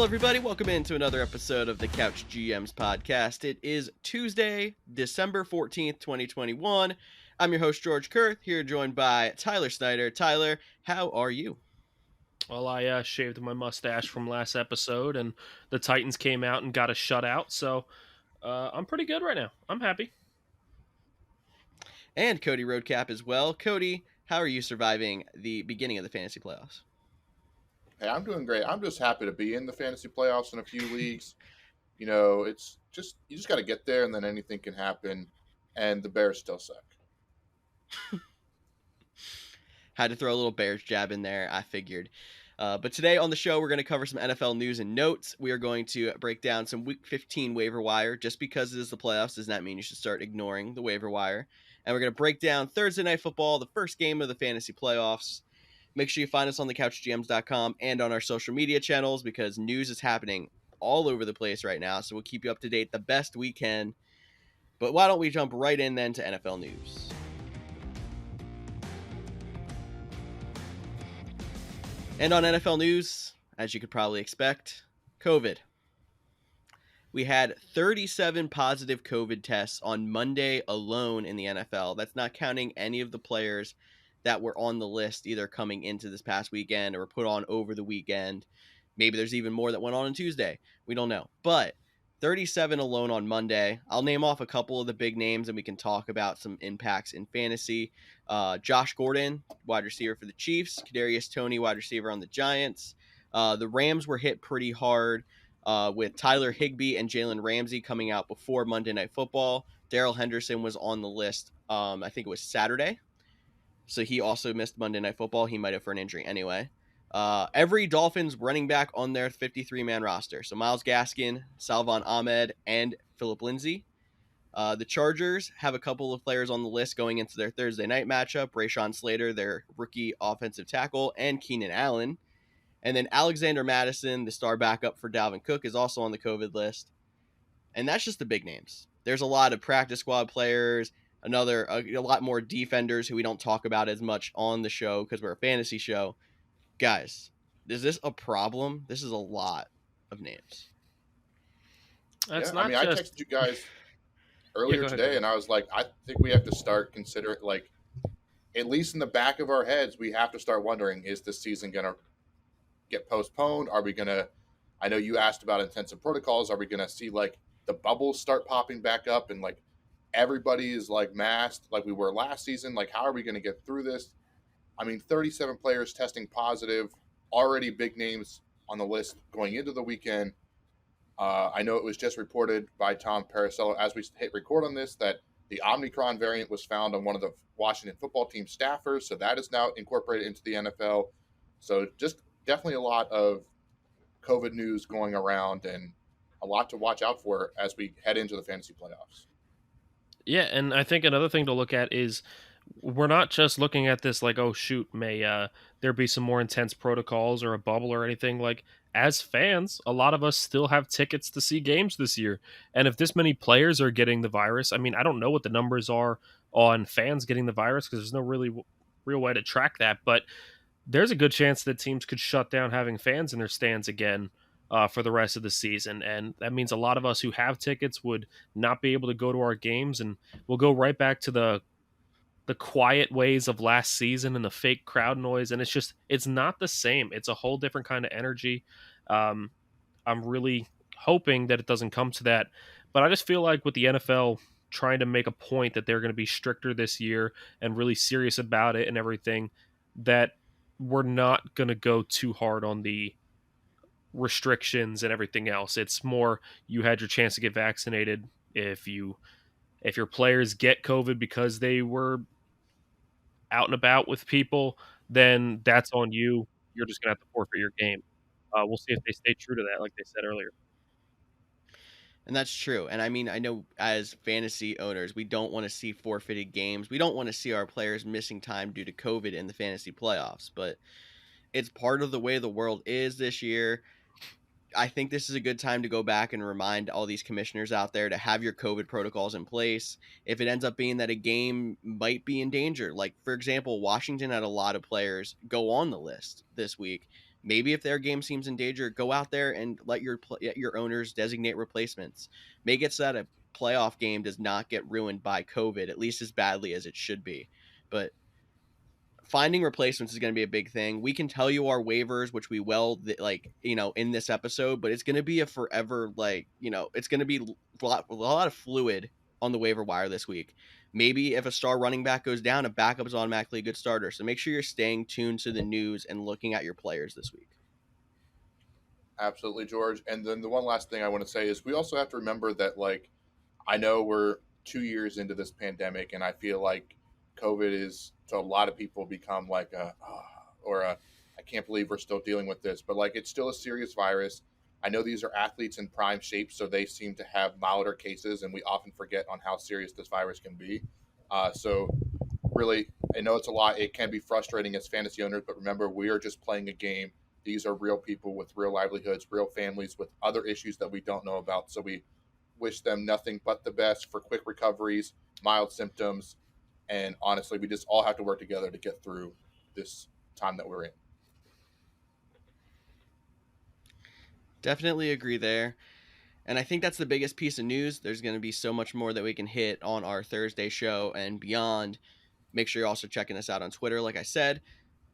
Hello, everybody. Welcome into another episode of the Couch GMs Podcast. It is Tuesday, December 14th, 2021. I'm your host, George Kerth, here joined by Tyler Snyder. Tyler, how are you? Well, I shaved my mustache from last episode, and the Titans came out and got a shutout, so I'm pretty good right now. I'm happy. And Cody Roadcap as well. Cody, how are you surviving the beginning of the fantasy playoffs? Hey, I'm doing great. I'm just happy to be in the fantasy playoffs in a few leagues. You know, it's just you just got to get there, and then anything can happen. And the Bears still suck. Had to throw a little Bears jab in there, I figured. But today on the show, we're going to cover some NFL news and notes. We are going to break down some Week 15 waiver wire. Just because it is the playoffs does not mean you should start ignoring the waiver wire. And we're going to break down Thursday Night Football, the first game of the fantasy playoffs. Make sure you find us on thecouchgms.com and on our social media channels because news is happening all over the place right now. So we'll keep you up to date the best we can. But why don't we jump right in then to NFL news? And on NFL news, as you could probably expect, COVID. We had 37 positive COVID tests on Monday alone in the NFL. That's not counting any of the players that were on the list either coming into this past weekend or put on over the weekend. Maybe there's even more that went on Tuesday. We don't know. But 37 alone on Monday. I'll name off a couple of the big names and we can talk about some impacts in fantasy. Josh Gordon, wide receiver for the Chiefs. Kadarius Toney, wide receiver on the Giants. The Rams were hit pretty hard with Tyler Higbee and Jalen Ramsey coming out before Monday Night Football. Darrell Henderson was on the list, I think it was Saturday. So he also missed Monday Night Football. He might have for an injury anyway. Every Dolphins running back on their 53-man roster. So Myles Gaskin, Salvon Ahmed, and Phillip Lindsay. The Chargers have a couple of players on the list going into their Thursday night matchup. Rashawn Slater, their rookie offensive tackle, and Keenan Allen. And then Alexander Mattison, the star backup for Dalvin Cook, is also on the COVID list. And that's just the big names. There's a lot of practice squad players, a lot more defenders who we don't talk about as much on the show because we're a fantasy show. Guys, is this a problem? This is a lot of names. I texted you guys earlier today, and I was like, I think we have to start considering, like, at least in the back of our heads, we have to start wondering, is this season going to get postponed? Are we going to, I know you asked about intensive protocols. Are we going to see, like, the bubbles start popping back up and, like, everybody is, like, masked like we were last season? Like, how are we going to get through this? I mean, 37 players testing positive, already big names on the list going into the weekend. I know it was just reported by Tom Paracello as we hit record on this that the Omicron variant was found on one of the Washington football team staffers, so that is now incorporated into the NFL. So just definitely a lot of COVID news going around and a lot to watch out for as we head into the fantasy playoffs. Yeah, and I think another thing to look at is we're not just looking at this like, oh, shoot, may there be some more intense protocols or a bubble or anything. Like, as fans, a lot of us still have tickets to see games this year. And if this many players are getting the virus, I mean, I don't know what the numbers are on fans getting the virus because there's no really real way to track that. But there's a good chance that teams could shut down having fans in their stands again for the rest of the season. And that means a lot of us who have tickets would not be able to go to our games. And we'll go right back to the quiet ways of last season and the fake crowd noise. And it's not the same. It's a whole different kind of energy. I'm really hoping that it doesn't come to that. But I just feel like with the NFL trying to make a point that they're going to be stricter this year and really serious about it and everything, that we're not going to go too hard on the restrictions and everything else. It's more you had your chance to get vaccinated. If your players get COVID because they were out and about with people, then that's on you. You're just going to have to forfeit your game. We'll see if they stay true to that, like they said earlier. And that's true. And I mean, I know as fantasy owners, we don't want to see forfeited games. We don't want to see our players missing time due to COVID in the fantasy playoffs. But it's part of the way the world is this year. I think this is a good time to go back and remind all these commissioners out there to have your COVID protocols in place. If it ends up being that a game might be in danger, like, for example, Washington had a lot of players go on the list this week Maybe if their game seems in danger, go out there and let your owners designate replacements. Make it so that a playoff game does not get ruined by COVID, at least as badly as it should be. But finding replacements is going to be a big thing. We can tell you our waivers, which we will, in this episode, but it's going to be a forever, it's going to be a lot of fluid on the waiver wire this week. Maybe if a star running back goes down, a backup is automatically a good starter. So make sure you're staying tuned to the news and looking at your players this week. Absolutely, George. And then the one last thing I want to say is we also have to remember that, I know we're 2 years into this pandemic, and I feel like COVID is, to a lot of people, become I can't believe we're still dealing with this. But, it's still a serious virus. I know these are athletes in prime shape, so they seem to have milder cases, and we often forget on how serious this virus can be. So really, I know it's a lot. It can be frustrating as fantasy owners, but remember, we are just playing a game. These are real people with real livelihoods, real families with other issues that we don't know about. So we wish them nothing but the best for quick recoveries, mild symptoms, and honestly, we just all have to work together to get through this time that we're in. Definitely agree there. And I think that's the biggest piece of news. There's going to be so much more that we can hit on our Thursday show and beyond. Make sure you're also checking us out on Twitter, like I said.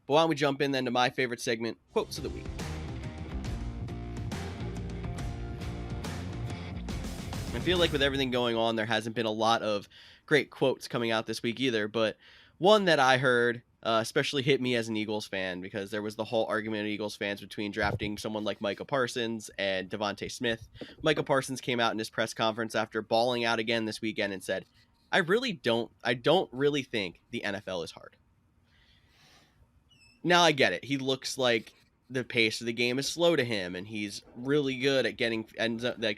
But why don't we jump in then to my favorite segment, Quotes of the Week. I feel like with everything going on, there hasn't been a lot of great quotes coming out this week either. But one that I heard especially hit me as an Eagles fan, because there was the whole argument of Eagles fans between drafting someone like Micah Parsons and Devante Smith. Micah Parsons came out in his press conference after balling out again this weekend and said, I don't really think the NFL is hard. Now I get it. He looks like the pace of the game is slow to him, and he's really good at getting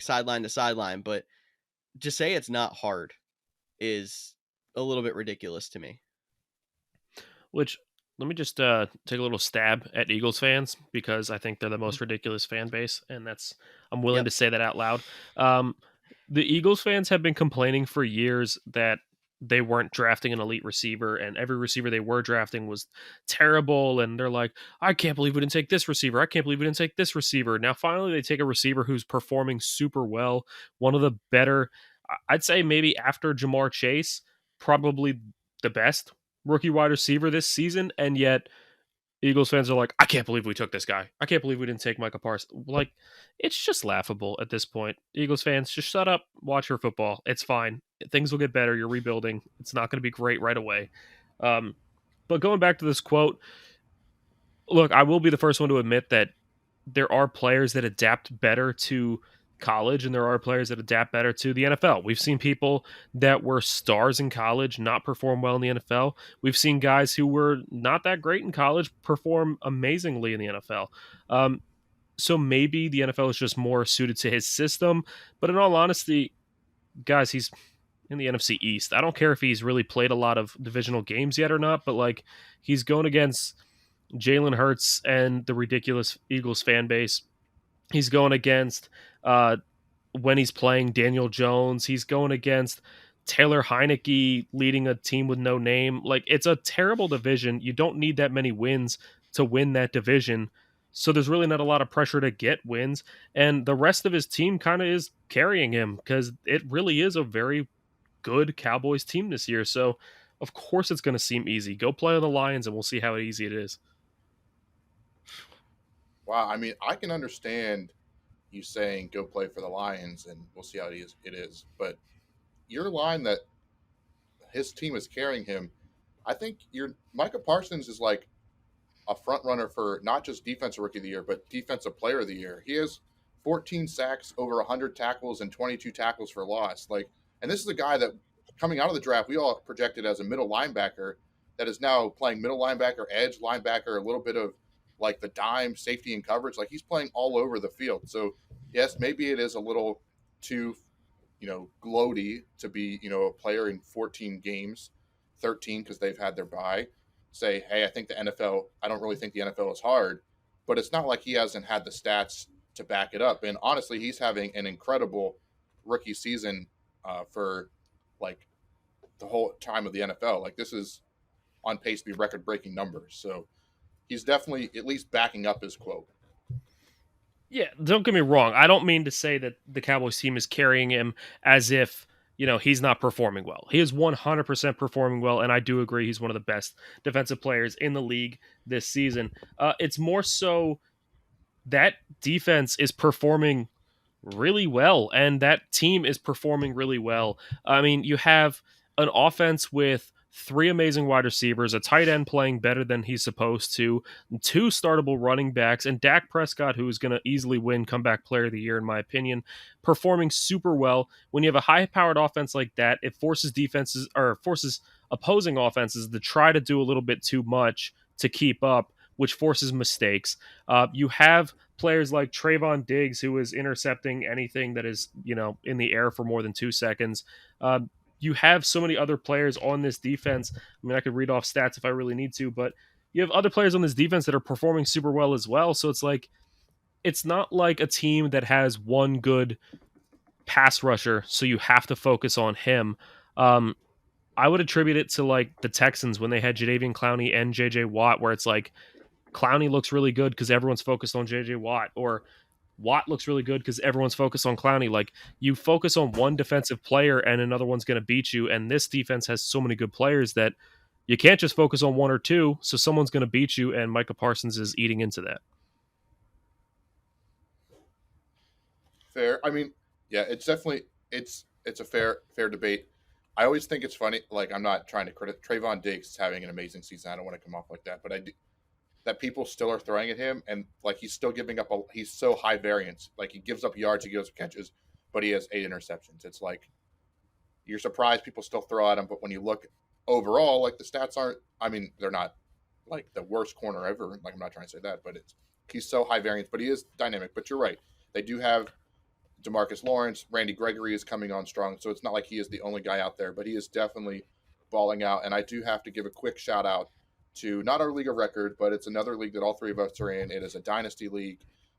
sideline to sideline. But to say it's not hard is a little bit ridiculous to me. Which, let me just take a little stab at Eagles fans, because I think they're the most ridiculous fan base, and I'm willing to say that out loud. The Eagles fans have been complaining for years that they weren't drafting an elite receiver, and every receiver they were drafting was terrible, and they're like, I can't believe we didn't take this receiver. I can't believe we didn't take this receiver. Now, finally, they take a receiver who's performing super well. One of the better, I'd say maybe after Jamar Chase, probably the best rookie wide receiver this season, and yet Eagles fans are like, I can't believe we took this guy. I can't believe we didn't take Micah Parsons. It's just laughable at this point. Eagles fans, just shut up, watch your football. It's fine. Things will get better. You're rebuilding. It's not going to be great right away. But going back to this quote, look, I will be the first one to admit that there are players that adapt better to college, and there are players that adapt better to the NFL. We've seen people that were stars in college not perform well in the NFL. We've seen guys who were not that great in college perform amazingly in the NFL. So maybe the NFL is just more suited to his system. But in all honesty, guys, he's in the NFC East. I don't care if he's really played a lot of divisional games yet or not, but he's going against Jalen Hurts and the ridiculous Eagles fan base. He's going against, when he's playing, Daniel Jones. He's going against Taylor Heineke leading a team with no name. It's a terrible division. You don't need that many wins to win that division. So there's really not a lot of pressure to get wins. And the rest of his team kind of is carrying him, because it really is a very good Cowboys team this year. So of course it's going to seem easy. Go play on the Lions and we'll see how easy it is. Wow, I mean, I can understand you saying go play for the Lions and we'll see how it is. But your line that his team is carrying him, I think Micah Parsons is like a front runner for not just defensive rookie of the year, but defensive player of the year. He has 14 sacks, over 100 tackles, and 22 tackles for loss. And this is a guy that, coming out of the draft, we all projected as a middle linebacker that is now playing middle linebacker, edge linebacker, a little bit of the dime, safety, and coverage. He's playing all over the field. So yes, maybe it is a little too, gloaty to be, a player in 14 games, 13 because they've had their bye. Say, hey, I don't really think the NFL is hard, but it's not like he hasn't had the stats to back it up. And honestly, he's having an incredible rookie season for the whole time of the NFL. This is on pace to be record-breaking numbers. So he's definitely at least backing up his quote. Yeah, don't get me wrong. I don't mean to say that the Cowboys team is carrying him as if, he's not performing well. He is 100% performing well, and I do agree he's one of the best defensive players in the league this season. It's more so that defense is performing really well, and that team is performing really well. I mean, you have an offense with 3 amazing wide receivers, a tight end playing better than he's supposed to, 2 startable running backs, and Dak Prescott, who is going to easily win Comeback Player of the Year, in my opinion, performing super well. When you have a high-powered offense like that, it forces opposing offenses to try to do a little bit too much to keep up, which forces mistakes. You have players like Trayvon Diggs, who is intercepting anything that is, in the air for more than 2 seconds. You have so many other players on this defense. I mean, I could read off stats if I really need to, but you have other players on this defense that are performing super well as well. So it's not like a team that has one good pass rusher, so you have to focus on him. I would attribute it to like the Texans when they had Jadeveon Clowney and JJ Watt, where it's like Clowney looks really good because everyone's focused on JJ Watt, or Watt looks really good because everyone's focused on Clowney. Like, you focus on one defensive player and another one's going to beat you. And this defense has so many good players that you can't just focus on one or two. So someone's going to beat you, and Micah Parsons is eating into that. Fair. I mean, yeah, it's definitely it's a fair debate. I always think it's funny. Like, I'm not trying to credit Trayvon Diggs is having an amazing season. I don't want to come off like that, but I do. That people still are throwing at him, and like he's still giving up. He's so high variance. Like, he gives up yards, he gives up catches, but he has 8 interceptions. It's like you're surprised people still throw at him, but when you look overall, like, the stats aren't. I mean, they're not like the worst corner ever. Like, I'm not trying to say that, but he's so high variance, but he is dynamic. But you're right. They do have DeMarcus Lawrence. Randy Gregory is coming on strong, so it's not like he is the only guy out there, but he is definitely balling out. And I do have to give a quick shout out to not our league of record, but it's another league that all 3 of us are in. It is a dynasty league.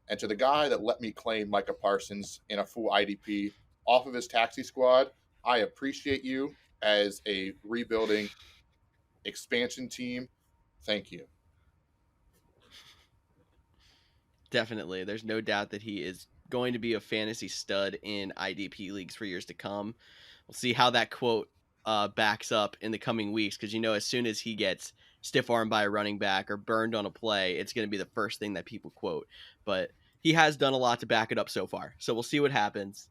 And to the guy that let me claim Micah Parsons in a full IDP off of his taxi squad, I appreciate you as a rebuilding expansion team. Thank you. Definitely. There's no doubt that he is going to be a fantasy stud in IDP leagues for years to come. We'll see how that quote backs up in the coming weeks, because, as soon as he gets stiff-armed by a running back or burned on a play, it's going to be the first thing that people quote. But he has done a lot to back it up so far, so we'll see what happens.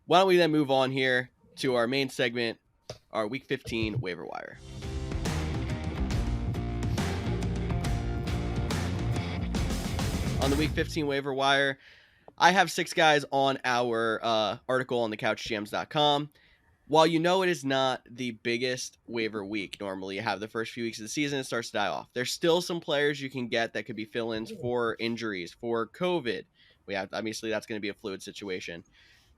Why don't we then move on here to our main segment, our Week 15 waiver wire. On the Week 15 waiver wire, I have 6 guys on our article on thecouchgms.com. While it is not the biggest waiver week, normally you have the first few weeks of the season, it starts to die off. There's still some players you can get that could be fill-ins for injuries, for COVID. Obviously that's going to be a fluid situation.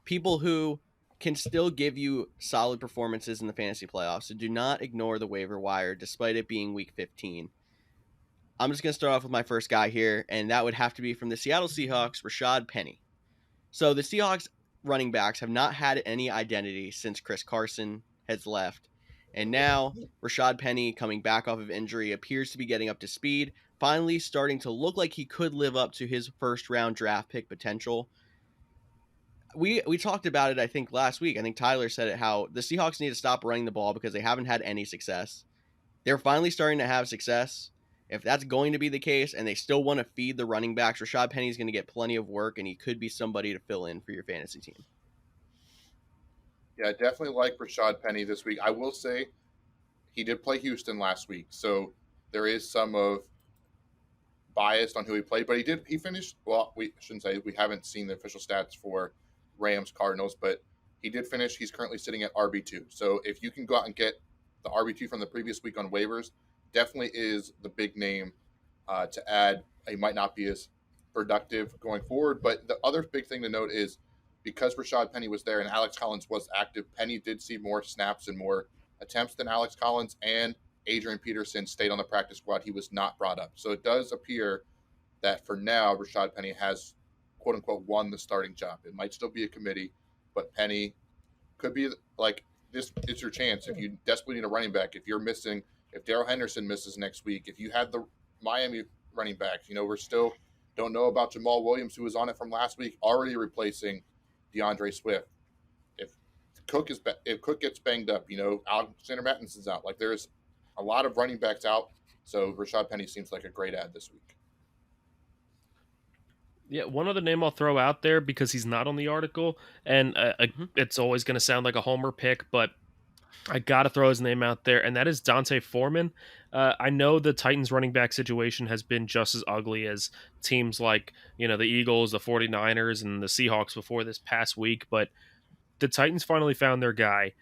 People who can still give you solid performances in the fantasy playoffs, so do not ignore the waiver wire despite it being Week 15. I'm just going to start off with my first guy here, and that would have to be from the Seattle Seahawks, Rashad Penny. So the Seahawks running backs have not had any identity since Chris Carson has left. And now Rashad Penny, coming back off of injury, appears to be getting up to speed, finally starting to look like he could live up to his first-round draft pick potential. We talked about it, I think, last week. I think Tyler said it, how the Seahawks need to stop running the ball because they haven't had any success. They're finally starting to have success. If that's going to be the case and they still want to feed the running backs, Rashad Penny is going to get plenty of work, and he could be somebody to fill in for your fantasy team. Yeah, I definitely like Rashad Penny this week. I will say he did play Houston last week, so there is some of bias on who he played, but he finished, well, we shouldn't say, we haven't seen the official stats for Rams Cardinals, but he did finish. He's currently sitting at RB2. So if you can go out and get the RB2 from the previous week on waivers, definitely is the big name to add. He might not be as productive going forward, but the other big thing to note is because Rashad Penny was there and Alex Collins was active, Penny did see more snaps and more attempts than Alex Collins, and Adrian Peterson stayed on the practice squad. He was not brought up. So it does appear that for now, Rashad Penny has, quote unquote, won the starting job. It might still be a committee, but Penny could be like, this is your chance. If you desperately need a running back, if you're missing, if Darrell Henderson misses next week, if you had the Miami running backs. We're still don't know about Jamal Williams, who was on it from last week, already replacing DeAndre Swift. If Cook gets banged up, Alexander Mattinson's out. Like, there's a lot of running backs out. So Rashad Penny seems like a great add this week. Yeah, one other name I'll throw out there because he's not on the article, and it's always going to sound like a homer pick, but I got to throw his name out there, and that is Dante Foreman. I know the Titans running back situation has been just as ugly as teams like, the Eagles, the 49ers, and the Seahawks before this past week, but the Titans finally found their guy,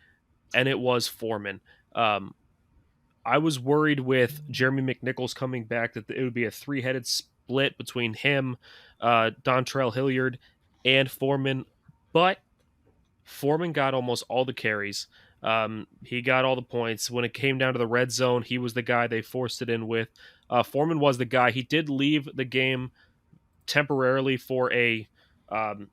and it was Foreman. I was worried with Jeremy McNichols coming back that it would be a three-headed split between him, Dontrell Hilliard, and Foreman, but Foreman got almost all the carries. He got all the points. When it came down to the red zone, he was the guy they forced it in with. Foreman was the guy. He did leave the game temporarily for a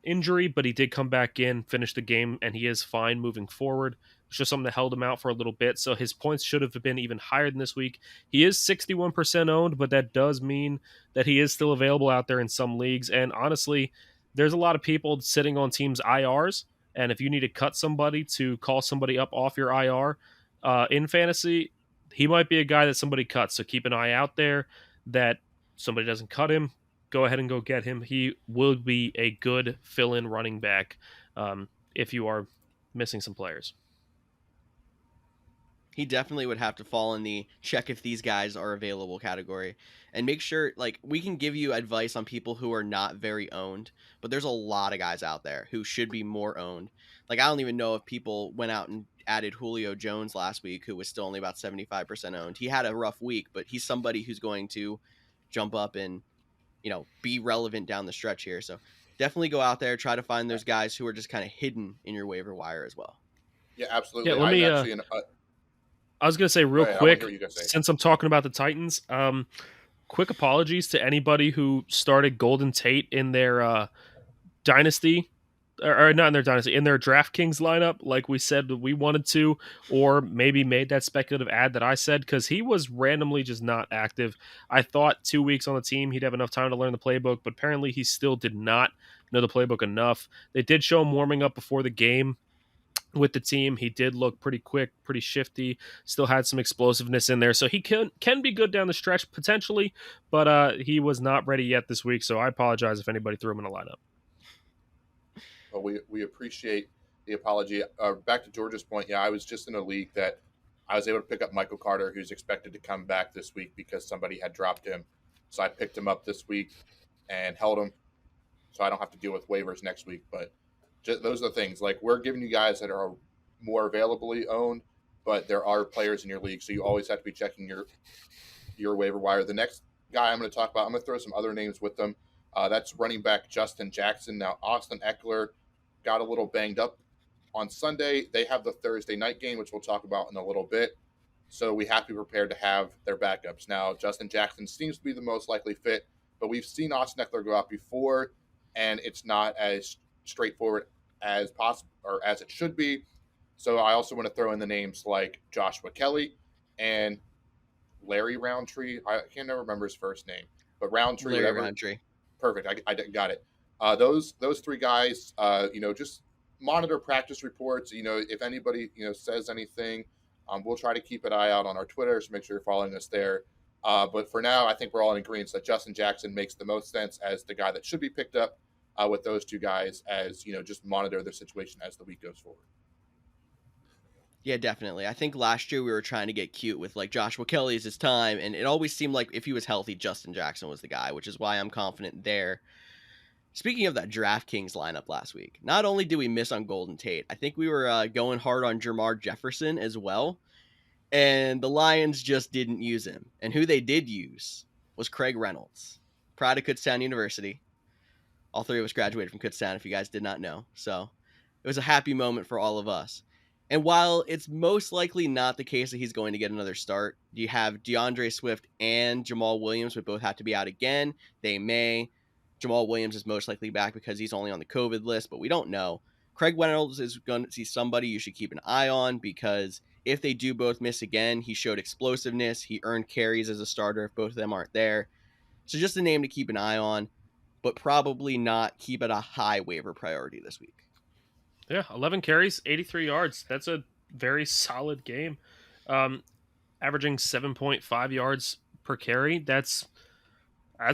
injury, but he did come back in, finish the game, and he is fine moving forward. It's just something that held him out for a little bit, so his points should have been even higher than this week. He is 61% owned, but that does mean that he is still available out there in some leagues, and honestly, there's a lot of people sitting on teams' IRs, and if you need to cut somebody to call somebody up off your IR in fantasy, he might be a guy that somebody cuts, so keep an eye out there that somebody doesn't cut him. Go ahead and go get him. He will be a good fill-in running back if you are missing some players. He definitely would have to fall in the check if these guys are available category, and make sure, like, we can give you advice on people who are not very owned, but there's a lot of guys out there who should be more owned. Like, I don't even know if people went out and added Julio Jones last week, who was still only about 75% owned. He had a rough week, but he's somebody who's going to jump up and, be relevant down the stretch here. So definitely go out there, try to find those guys who are just kind of hidden in your waiver wire as well. Yeah, absolutely. Yeah, let me, I was going to say real quick, since I'm talking about the Titans, quick apologies to anybody who started Golden Tate in their dynasty, or not in their dynasty, in their DraftKings lineup, like we said we wanted to, or maybe made that speculative ad that I said, because he was randomly just not active. I thought 2 weeks on the team, he'd have enough time to learn the playbook, but apparently he still did not know the playbook enough. They did show him warming up before the game with the team. He did look pretty quick, pretty shifty, still had some explosiveness in there, so he can be good down the stretch potentially, but he was not ready yet this week, so I apologize if anybody threw him in a lineup. Well, we appreciate the apology. Back to George's point, yeah, I was just in a league that I was able to pick up Michael Carter, who's expected to come back this week because somebody had dropped him, so I picked him up this week and held him, so I don't have to deal with waivers next week, but those are the things. Like, we're giving you guys that are more availably owned, but there are players in your league, so you always have to be checking your waiver wire. The next guy I'm going to talk about, I'm going to throw some other names with them. That's running back Justin Jackson. Now, Austin Eckler got a little banged up on Sunday. They have the Thursday night game, which we'll talk about in a little bit, so we have to be prepared to have their backups. Now, Justin Jackson seems to be the most likely fit, but we've seen Austin Eckler go out before, and it's not as straightforward as possible, or as it should be. So I also want to throw in the names like Joshua Kelly and Larry Roundtree. I can't never remember his first name, but Roundtree. Larry Roundtree. Perfect. I got it. Those three guys, just monitor practice reports. If anybody, says anything, we'll try to keep an eye out on our Twitter, so make sure you're following us there. But for now, I think we're all in agreement that Justin Jackson makes the most sense as the guy that should be picked up with those two guys, as, just monitor their situation as the week goes forward. Yeah, definitely. I think last year we were trying to get cute with, like, Joshua Kelly is his time, and it always seemed like if he was healthy, Justin Jackson was the guy, which is why I'm confident there. Speaking of that DraftKings lineup last week, not only did we miss on Golden Tate, I think we were going hard on Jamar Jefferson as well, and the Lions just didn't use him. And who they did use was Craig Reynolds, proud of Kutztown University. All three of us graduated from Kutztown, if you guys did not know. So it was a happy moment for all of us. And while it's most likely not the case that he's going to get another start, you have DeAndre Swift and Jamal Williams would both have to be out again. They may. Jamal Williams is most likely back because he's only on the COVID list, but we don't know. Craig Reynolds is going to see somebody you should keep an eye on, because if they do both miss again, he showed explosiveness. He earned carries as a starter if both of them aren't there. So just a name to keep an eye on, but probably not keep it a high waiver priority this week. Yeah, 11 carries, 83 yards. That's a very solid game. Averaging 7.5 yards per carry. That's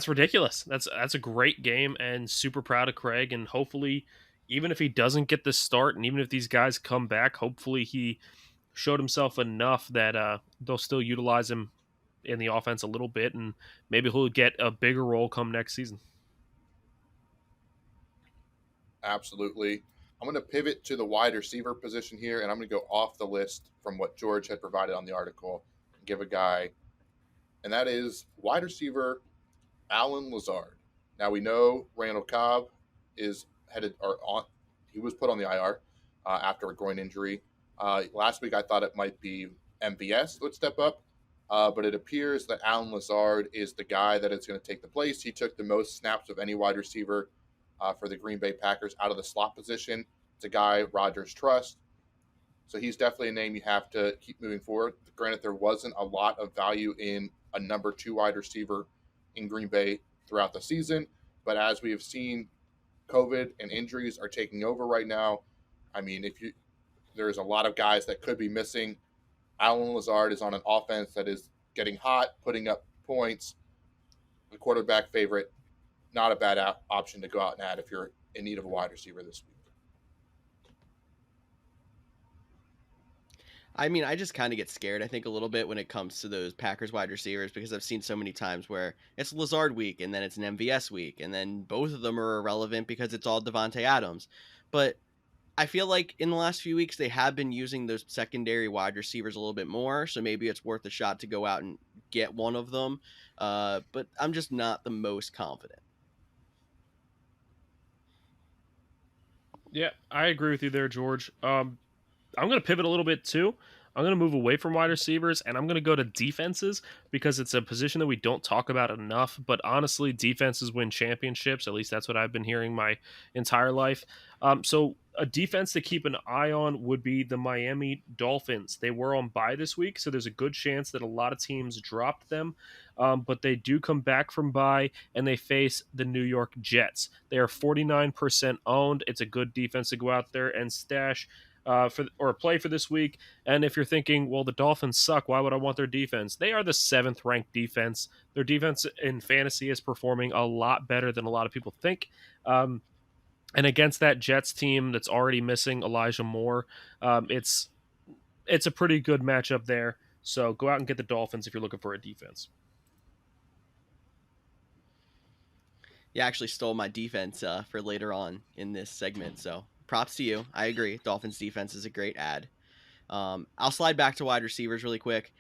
ridiculous. That's a great game, and super proud of Craig. And hopefully, even if he doesn't get the start, and even if these guys come back, hopefully he showed himself enough that they'll still utilize him in the offense a little bit, and maybe he'll get a bigger role come next season. Absolutely. I'm going to pivot to the wide receiver position here, and I'm going to go off the list from what George had provided on the article and give a guy, and that is wide receiver Allen Lazard. Now, we know Randall Cobb is headed or on. He was put on the IR after a groin injury. Last week, I thought it might be MVS would step up, but it appears that Allen Lazard is the guy that is going to take the place. He took the most snaps of any wide receiver for the Green Bay Packers out of the slot position. It's a guy Rodgers trusts. So he's definitely a name you have to keep moving forward. Granted, there wasn't a lot of value in a number 2 wide receiver in Green Bay throughout the season. But as we have seen, COVID and injuries are taking over right now. I mean, there's a lot of guys that could be missing. Allen Lazard is on an offense that is getting hot, putting up points. The quarterback favorite, not a bad option to go out and add if you're in need of a wide receiver this week. I mean, I just kind of get scared, I think, a little bit when it comes to those Packers wide receivers, because I've seen so many times where it's Lazard week and then it's an MVS week, and then both of them are irrelevant because it's all Devante Adams. But I feel like in the last few weeks they have been using those secondary wide receivers a little bit more, so maybe it's worth a shot to go out and get one of them. But I'm just not the most confident. Yeah, I agree with you there, George. I'm going to pivot a little bit too. I'm going to move away from wide receivers, and I'm going to go to defenses, because it's a position that we don't talk about enough. But honestly, defenses win championships. At least that's what I've been hearing my entire life. So a defense to keep an eye on would be the Miami Dolphins. They were on bye this week, so there's a good chance that a lot of teams dropped them. But they do come back from bye, and they face the New York Jets. They are 49% owned. It's a good defense to go out there and stash play for this week. And if you're thinking, well, the Dolphins suck, why would I want their defense? They are the 7th ranked defense. Their defense in fantasy is performing a lot better than a lot of people think. And against that Jets team that's already missing Elijah Moore, it's a pretty good matchup there. So go out and get the Dolphins if you're looking for a defense. You actually stole my defense for later on in this segment, so props to you. I agree. Dolphins defense is a great ad. I'll slide back to wide receivers really quick.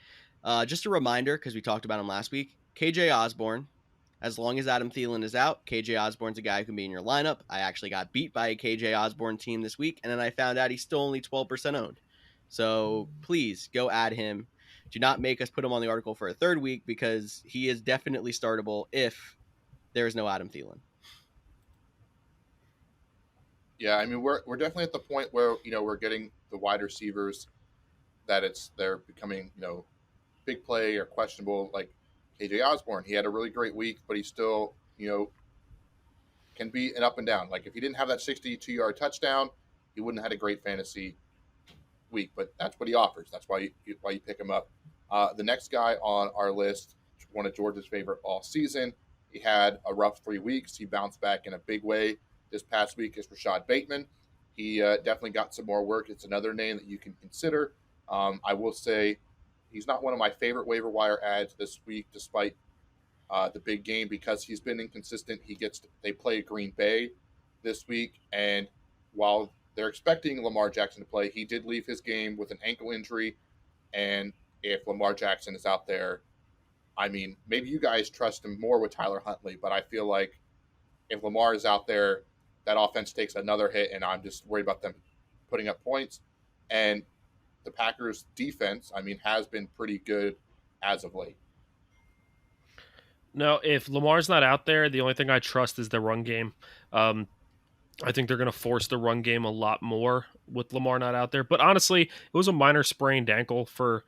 Just a reminder, because we talked about him last week, KJ Osborne. As long as Adam Thielen is out, KJ Osborne's a guy who can be in your lineup. I actually got beat by a KJ Osborne team this week, and then I found out he's still only 12% owned. So please go add him. Do not make us put him on the article for a 3rd week, because he is definitely startable if there is no Adam Thielen. Yeah, I mean, we're definitely at the point where, we're getting the wide receivers that they're becoming, big play or questionable, like KJ Osborne. He had a really great week, but he still, can be an up and down. Like, if he didn't have that 62-yard touchdown, he wouldn't have had a great fantasy week, but that's what he offers. That's why you pick him up. The next guy on our list, one of George's favorite all season, he had a rough 3 weeks. He bounced back in a big way this past week, is Rashad Bateman. He definitely got some more work. It's another name that you can consider. I will say he's not one of my favorite waiver wire ads this week, despite the big game, because he's been inconsistent. They play Green Bay this week, and while they're expecting Lamar Jackson to play, he did leave his game with an ankle injury. And if Lamar Jackson is out there, I mean, maybe you guys trust him more with Tyler Huntley, but I feel like if Lamar is out there, that offense takes another hit, and I'm just worried about them putting up points. And the Packers' defense, I mean, has been pretty good as of late. No, if Lamar's not out there, the only thing I trust is the run game. I think they're going to force the run game a lot more with Lamar not out there. But honestly, it was a minor sprained ankle for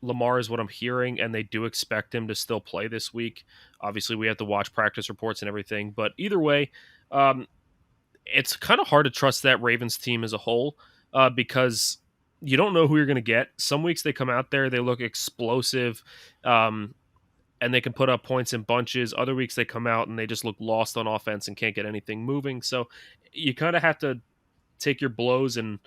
Lamar is what I'm hearing, and they do expect him to still play this week. Obviously, we have to watch practice reports and everything. But either way, it's kind of hard to trust that Ravens team as a whole because you don't know who you're going to get. Some weeks they come out there, they look explosive, and they can put up points in bunches. Other weeks they come out and they just look lost on offense and can't get anything moving. So you kind of have to take your blows and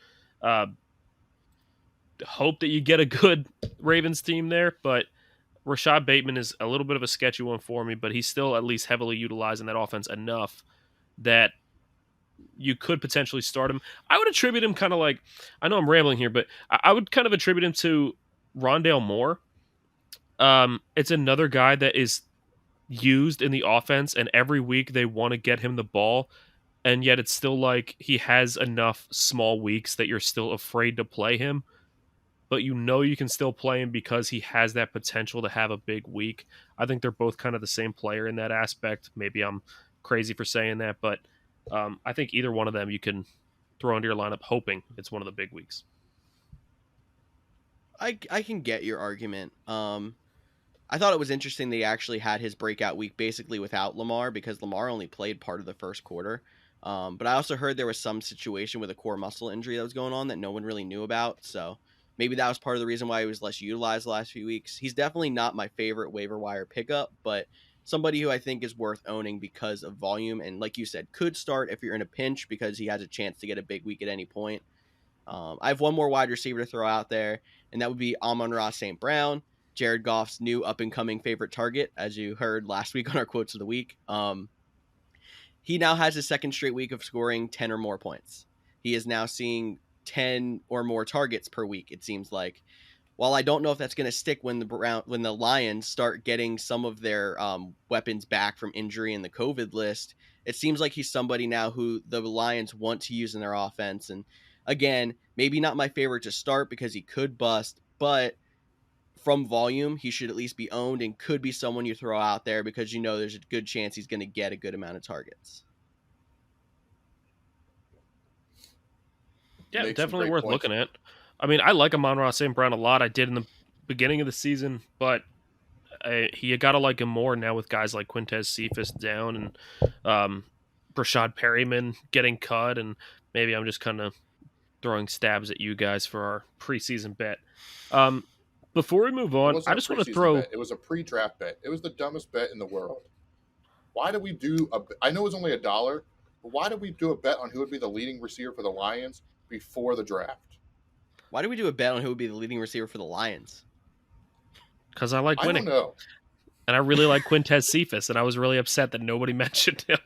hope that you get a good Ravens team there. But Rashad Bateman is a little bit of a sketchy one for me, but he's still at least heavily utilizing that offense enough that you could potentially start him. I would attribute him kind of like, I know I'm rambling here, but I would kind of attribute him to Rondale Moore. It's another guy that is used in the offense, and every week they want to get him the ball, and yet it's still like he has enough small weeks that you're still afraid to play him, but you know you can still play him because he has that potential to have a big week. I think they're both kind of the same player in that aspect. Maybe I'm crazy for saying that, but I think either one of them you can throw into your lineup hoping it's one of the big weeks. I can get your argument. I thought it was interesting they actually had his breakout week basically without Lamar because Lamar only played part of the first quarter. But I also heard there was some situation with a core muscle injury that was going on that no one really knew about. So maybe that was part of the reason why he was less utilized the last few weeks. He's definitely not my favorite waiver wire pickup, but somebody who I think is worth owning because of volume. And like you said, could start if you're in a pinch because he has a chance to get a big week at any point. I have one more wide receiver to throw out there, and that would be Amon-Ra St. Brown, Jared Goff's new up-and-coming favorite target, as you heard last week on our Quotes of the Week. He now has his second straight week of scoring 10 or more points. He is now seeing 10 or more targets per week, it seems like. While I don't know if that's going to stick when the Lions start getting some of their weapons back from injury in the COVID list, it seems like he's somebody now who the Lions want to use in their offense. And again, maybe not my favorite to start because he could bust, but from volume, he should at least be owned and could be someone you throw out there because you know there's a good chance he's going to get a good amount of targets. Yeah, definitely worth looking at. I mean, I like Amon-Ra St. Brown a lot. I did in the beginning of the season, but you got to like him more now with guys like Quintez Cephas down and Rashad Perryman getting cut, and maybe I'm just kind of throwing stabs at you guys for our preseason bet. Before we move on, I just want to throw... Bet. It was a pre-draft bet. It was the dumbest bet in the world. Why did we do I know it was only $1, but why did we do a bet on who would be the leading receiver for the Lions before the draft? Why did we do a bet on who would be the leading receiver for the Lions? Because I like winning. I don't know. And I really like Quintez Cephas, and I was really upset that nobody mentioned him.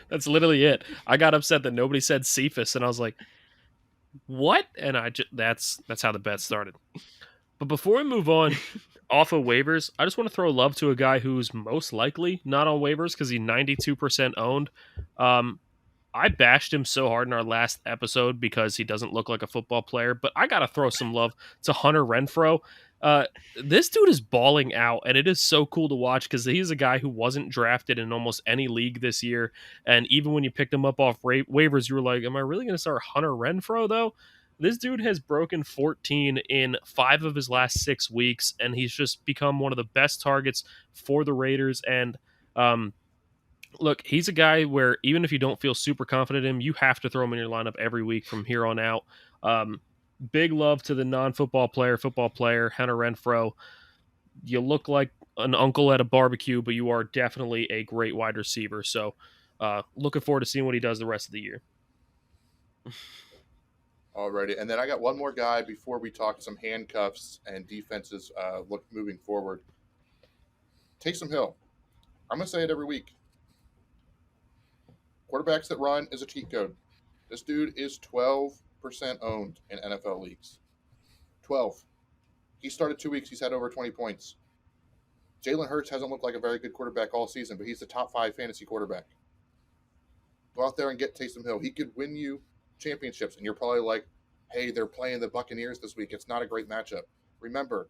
That's literally it. I got upset that nobody said Cephas, and I was like, what? And that's how the bet started. But before we move on off of waivers, I just want to throw love to a guy who's most likely not on waivers because he's 92% owned. I bashed him so hard in our last episode because he doesn't look like a football player, but I got to throw some love to Hunter Renfro. This dude is balling out, and it is so cool to watch because he's a guy who wasn't drafted in almost any league this year. And even when you picked him up off waivers, you were like, am I really going to start Hunter Renfro, though? This dude has broken 14 in 5 of his last 6 weeks, and he's just become one of the best targets for the Raiders. And look, he's a guy where even if you don't feel super confident in him, you have to throw him in your lineup every week from here on out. Big love to the non-football player, football player, Hunter Renfro. You look like an uncle at a barbecue, but you are definitely a great wide receiver. So looking forward to seeing what he does the rest of the year. Alrighty, and then I got one more guy before we talk some handcuffs and defenses moving forward. Taysom Hill. I'm going to say it every week. Quarterbacks that run is a cheat code. This dude is 12% owned in NFL leagues. 12. He started 2 weeks. He's had over 20 points. Jalen Hurts hasn't looked like a very good quarterback all season, but he's the top 5 fantasy quarterback. Go out there and get Taysom Hill. He could win you championships, and you're probably like, hey, they're playing the Buccaneers this week. It's not a great matchup. Remember,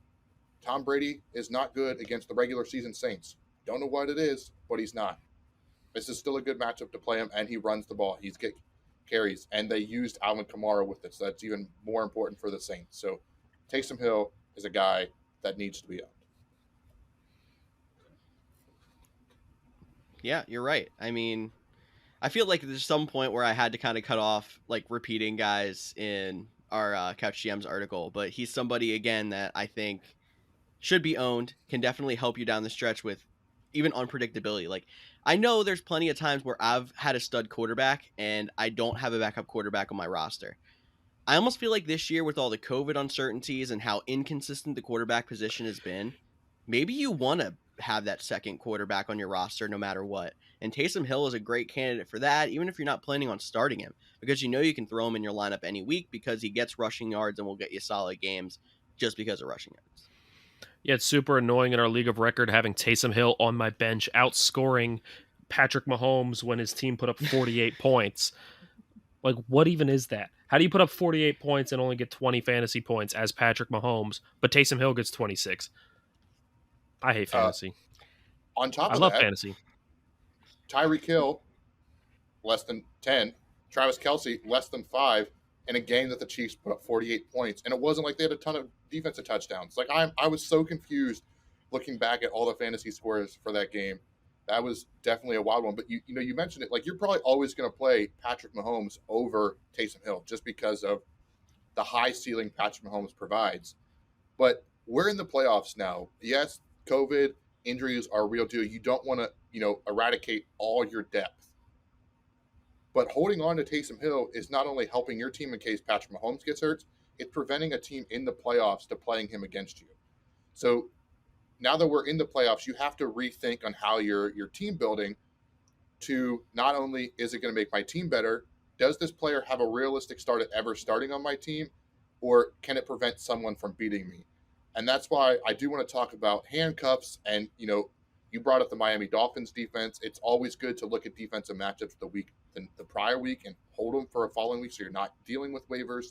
Tom Brady is not good against the regular season Saints. Don't know what it is, but he's not. This is still a good matchup to play him, and he runs the ball. carries, and they used Alvin Kamara with it, so that's even more important for the Saints. So Taysom Hill is a guy that needs to be owned. Yeah, you're right. I mean, I feel like there's some point where I had to kind of cut off like repeating guys in our Couch GMs article, but he's somebody again that I think should be owned, can definitely help you down the stretch with even unpredictability. Like, I know there's plenty of times where I've had a stud quarterback and I don't have a backup quarterback on my roster. I almost feel like this year with all the COVID uncertainties and how inconsistent the quarterback position has been, maybe you want to have that second quarterback on your roster no matter what. And Taysom Hill is a great candidate for that, even if you're not planning on starting him, because you know you can throw him in your lineup any week because he gets rushing yards and will get you solid games just because of rushing yards. Yeah, it's super annoying in our league of record having Taysom Hill on my bench outscoring Patrick Mahomes when his team put up 48 points. Like, what even is that? How do you put up 48 points and only get 20 fantasy points as Patrick Mahomes, but Taysom Hill gets 26? I hate fantasy. On top of I love that, fantasy. Tyreek Hill, less than 10. Travis Kelce, less than 5. In a game that the Chiefs put up 48 points. And it wasn't like they had a ton of defensive touchdowns. Like, I was so confused looking back at all the fantasy scores for that game. That was definitely a wild one. But, you know, you mentioned it. Like, you're probably always going to play Patrick Mahomes over Taysom Hill just because of the high ceiling Patrick Mahomes provides. But we're in the playoffs now. Yes, COVID, injuries are a real deal. You don't want to, you know, eradicate all your depth. But holding on to Taysom Hill is not only helping your team in case Patrick Mahomes gets hurt, it's preventing a team in the playoffs to playing him against you. So now that we're in the playoffs, you have to rethink on how your team building to not only is it going to make my team better, does this player have a realistic start at ever starting on my team, or can it prevent someone from beating me? And that's why I do want to talk about handcuffs. And, you know, you brought up the Miami Dolphins defense. It's always good to look at defensive matchups the prior week and hold them for a following week so you're not dealing with waivers.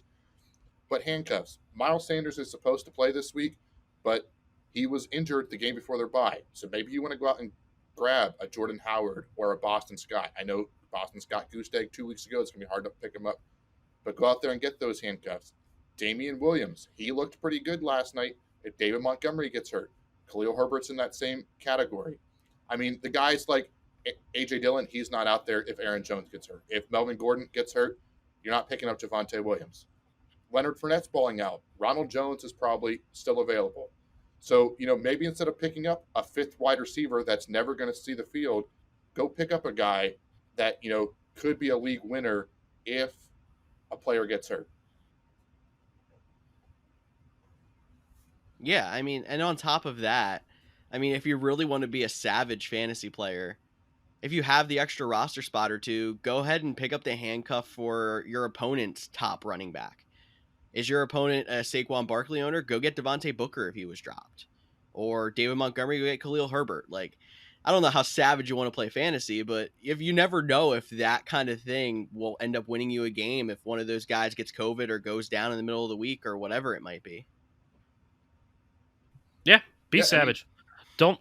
But handcuffs. Miles Sanders is supposed to play this week, but he was injured the game before their bye. So maybe you want to go out and grab a Jordan Howard or a Boston Scott. I know Boston Scott goose egg 2 weeks ago. It's going to be hard to pick him up. But go out there and get those handcuffs. Damien Williams. He looked pretty good last night. If David Montgomery gets hurt, Khalil Herbert's in that same category. I mean, the guys like A.J. Dillon, he's not out there if Aaron Jones gets hurt. If Melvin Gordon gets hurt, you're not picking up Devante Williams. Leonard Fournette's balling out. Ronald Jones is probably still available. So, you know, maybe instead of picking up a fifth wide receiver that's never going to see the field, go pick up a guy that, you know, could be a league winner if a player gets hurt. Yeah, I mean, and on top of that, I mean, if you really want to be a savage fantasy player, if you have the extra roster spot or two, go ahead and pick up the handcuff for your opponent's top running back. Is your opponent a Saquon Barkley owner? Go get Devontae Booker if he was dropped. Or David Montgomery, go get Khalil Herbert. Like, I don't know how savage you want to play fantasy, but if you never know if that kind of thing will end up winning you a game if one of those guys gets COVID or goes down in the middle of the week or whatever it might be. Yeah, be savage. Don't.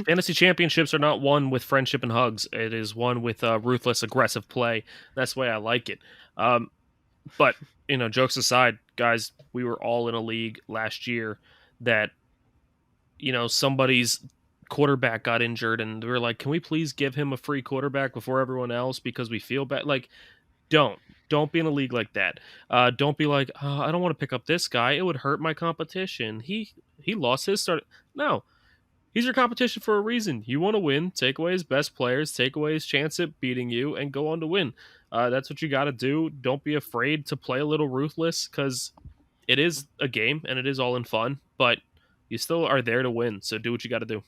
Fantasy championships are not won with friendship and hugs. It is won with ruthless, aggressive play. That's the way I like it. But, you know, jokes aside, guys, we were all in a league last year that, you know, somebody's quarterback got injured and we were like, can we please give him a free quarterback before everyone else because we feel bad? Like, don't be in a league like that. Don't be like, oh, I don't want to pick up this guy. It would hurt my competition. He lost his start. No, he's your competition for a reason. You want to win. Take away his best players. Take away his chance at beating you and go on to win. That's what you got to do. Don't be afraid to play a little ruthless because it is a game and it is all in fun, but you still are there to win. So do what you got to do.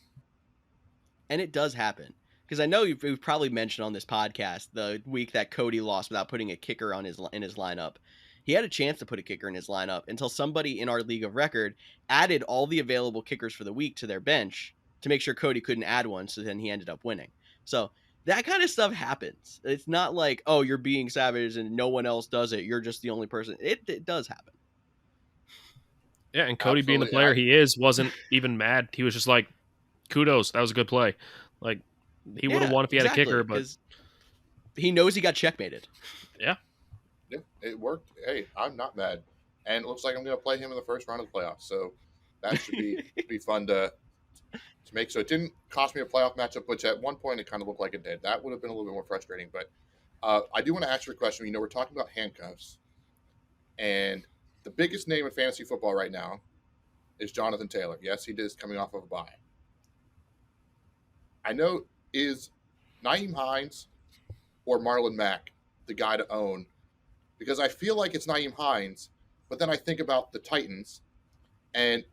And it does happen. Because I know we've probably mentioned on this podcast the week that Cody lost without putting a kicker in his lineup. He had a chance to put a kicker in his lineup until somebody in our league of record added all the available kickers for the week to their bench to make sure Cody couldn't add one, so then he ended up winning. So that kind of stuff happens. It's not like, oh, you're being savage and no one else does it. You're just the only person. It does happen. Yeah, and Cody being the player he is wasn't even mad. He was just like, kudos, that was a good play. Like, he would have won if he had a kicker, but he knows he got checkmated. Yeah. Yeah, it worked. Hey, I'm not mad. And it looks like I'm going to play him in the first round of the playoffs. So that should be fun to make. So it didn't cost me a playoff matchup, which at one point it kind of looked like it did. That would have been a little bit more frustrating. But I do want to ask you a question. We're talking about handcuffs. And the biggest name in fantasy football right now is Jonathan Taylor. Yes, he is coming off of a bye. I know, is Nyheim Hines or Marlon Mack the guy to own? Because I feel like it's Nyheim Hines, but then I think about the Titans and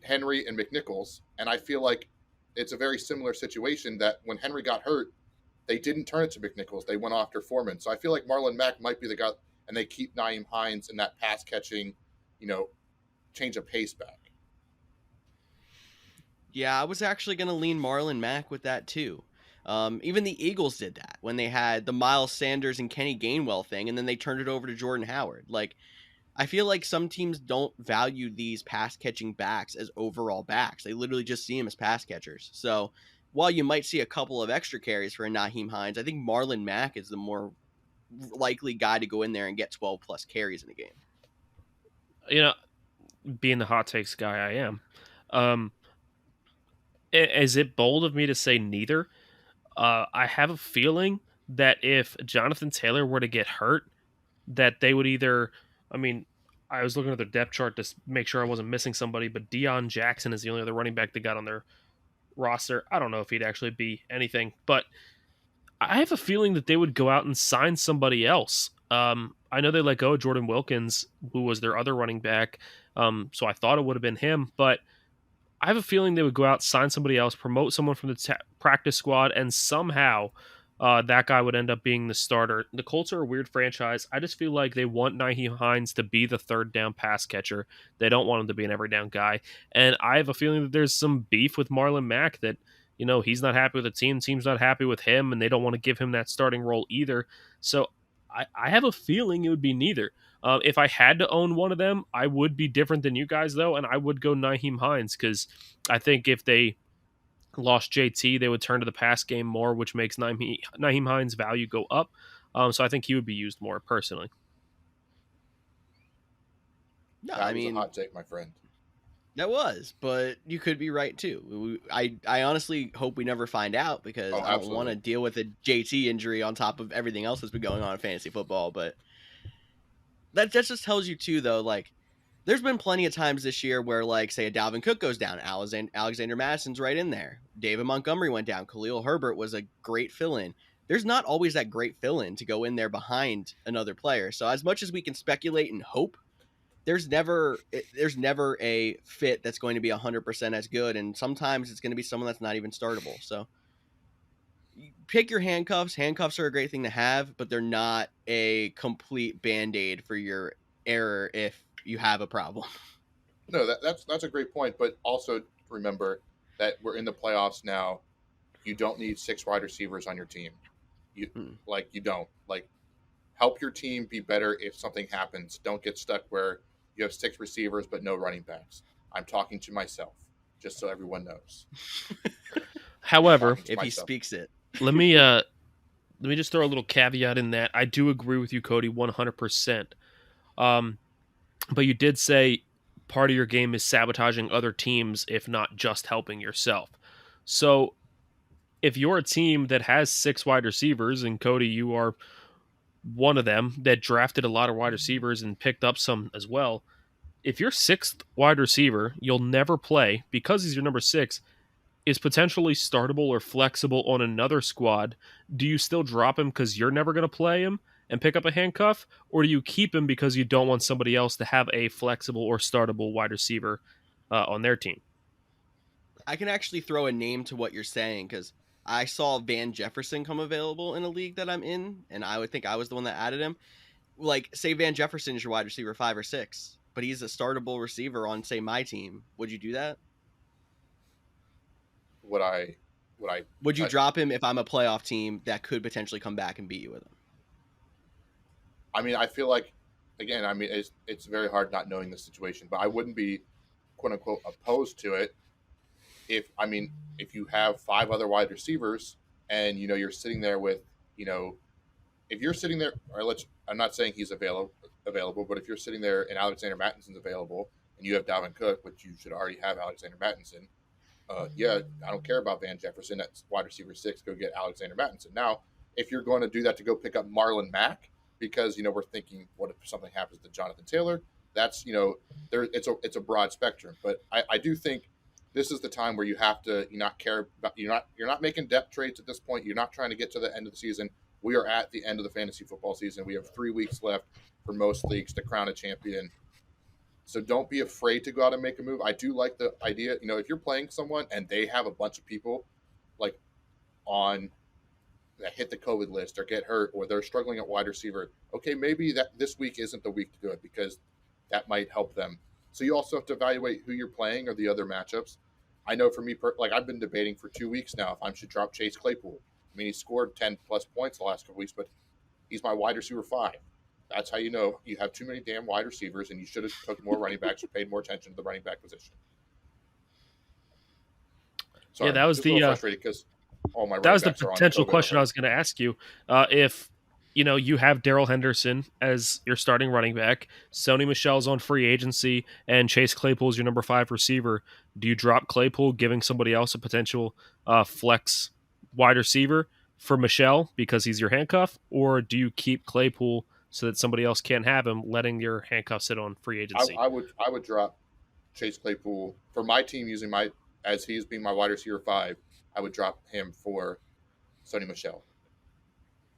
Henry and McNichols, and I feel like it's a very similar situation that when Henry got hurt, they didn't turn it to McNichols. They went after Foreman. So I feel like Marlon Mack might be the guy, and they keep Nyheim Hines in that pass-catching, change of pace back. Yeah, I was actually going to lean Marlon Mack with that too. Even the Eagles did that when they had the Miles Sanders and Kenny Gainwell thing, and then they turned it over to Jordan Howard. Like, I feel like some teams don't value these pass-catching backs as overall backs. They literally just see them as pass catchers. So while you might see a couple of extra carries for a Nyheim Hines, I think Marlon Mack is the more likely guy to go in there and get 12-plus carries in a game. Being the hot takes guy I am, is it bold of me to say neither? I have a feeling that if Jonathan Taylor were to get hurt, that they would either, I was looking at their depth chart to make sure I wasn't missing somebody, but Dion Jackson is the only other running back they got on their roster. I don't know if he'd actually be anything, but I have a feeling that they would go out and sign somebody else. I know they let go of Jordan Wilkins, who was their other running back, so I thought it would have been him, but I have a feeling they would go out, sign somebody else, promote someone from the practice squad, and somehow that guy would end up being the starter. The Colts are a weird franchise. I just feel like they want Nyheim Hines to be the third down pass catcher. They don't want him to be an every down guy. And I have a feeling that there's some beef with Marlon Mack that, he's not happy with the team's not happy with him, and they don't want to give him that starting role either. So I have a feeling it would be neither. If I had to own one of them, I would be different than you guys, though, and I would go Nyheim Hines because I think if they lost JT, they would turn to the pass game more, which makes Nyheim Hines' value go up. So I think he would be used more, personally. No, that was a hot take, my friend. That was, but you could be right, too. I honestly hope we never find out because I don't want to deal with a JT injury on top of everything else that's been going on in fantasy football, but that just tells you too, though, like, there's been plenty of times this year where, like, say a Dalvin Cook goes down, Alexander Madison's right in there, David Montgomery went down, Khalil Herbert was a great fill-in. There's not always that great fill-in to go in there behind another player. So as much as we can speculate and hope, there's never a fit that's going to be 100% as good, and sometimes it's going to be someone that's not even startable. So pick your handcuffs. Handcuffs are a great thing to have, but they're not a complete Band-Aid for your error if you have a problem. No, that's a great point, but also remember that we're in the playoffs now. You don't need 6 wide receivers on your team. You don't. Like, help your team be better if something happens. Don't get stuck where you have 6 receivers but no running backs. I'm talking to myself, just so everyone knows. However, if he speaks it. Let me just throw a little caveat in that. I do agree with you, Cody, 100%. But you did say part of your game is sabotaging other teams, if not just helping yourself. So if you're a team that has 6 wide receivers, and Cody, you are one of them that drafted a lot of wide receivers and picked up some as well, if your 6th wide receiver you'll never play because he's your number 6 is potentially startable or flexible on another squad, do you still drop him because you're never going to play him and pick up a handcuff, or do you keep him because you don't want somebody else to have a flexible or startable wide receiver on their team? I can actually throw a name to what you're saying because I saw Van Jefferson come available in a league that I'm in, and I would think I was the one that added him. Like, say Van Jefferson is your wide receiver 5 or 6, but he's a startable receiver on, say, my team. Would you do that? Would you drop him if I'm a playoff team that could potentially come back and beat you with him? I mean, I feel like, again, it's very hard not knowing the situation, but I wouldn't be, quote unquote, opposed to it if you have 5 other wide receivers and, you're sitting there with if you're sitting there, I'm not saying he's available, but if you're sitting there and Alexander Mattinson's available and you have Dalvin Cook, which you should already have Alexander Mattinson, I don't care about Van Jefferson. That's wide receiver 6. Go get Alexander Mattinson. Now, if you're going to do that to go pick up Marlon Mack, because, we're thinking, what if something happens to Jonathan Taylor? That's, it's a broad spectrum. But I do think this is the time where you have to not care about, you're not making depth trades at this point. You're not trying to get to the end of the season. We are at the end of the fantasy football season. We have 3 weeks left for most leagues to crown a champion. So don't be afraid to go out and make a move. I do like the idea, if you're playing someone and they have a bunch of people like on that hit the COVID list or get hurt or they're struggling at wide receiver, okay, maybe that this week isn't the week to do it because that might help them. So you also have to evaluate who you're playing or the other matchups. I know for me, I've been debating for 2 weeks now if I should drop Chase Claypool. I mean, he scored 10 plus points the last couple weeks, but he's my wide receiver 5. That's how you know you have too many damn wide receivers, and you should have took more running backs or paid more attention to the running back position. Sorry, that was frustrated because all my that was the backs are on potential COVID question already. I was going to ask you. If you have Darrell Henderson as your starting running back, Sony Michel's on free agency, and Chase Claypool is your number 5 receiver, do you drop Claypool, giving somebody else a potential flex wide receiver for Michel because he's your handcuff, or do you keep Claypool so that somebody else can't have him, letting your handcuff sit on free agency? I would drop Chase Claypool for my team as he's being my wide receiver 5. I would drop him for Sony Michel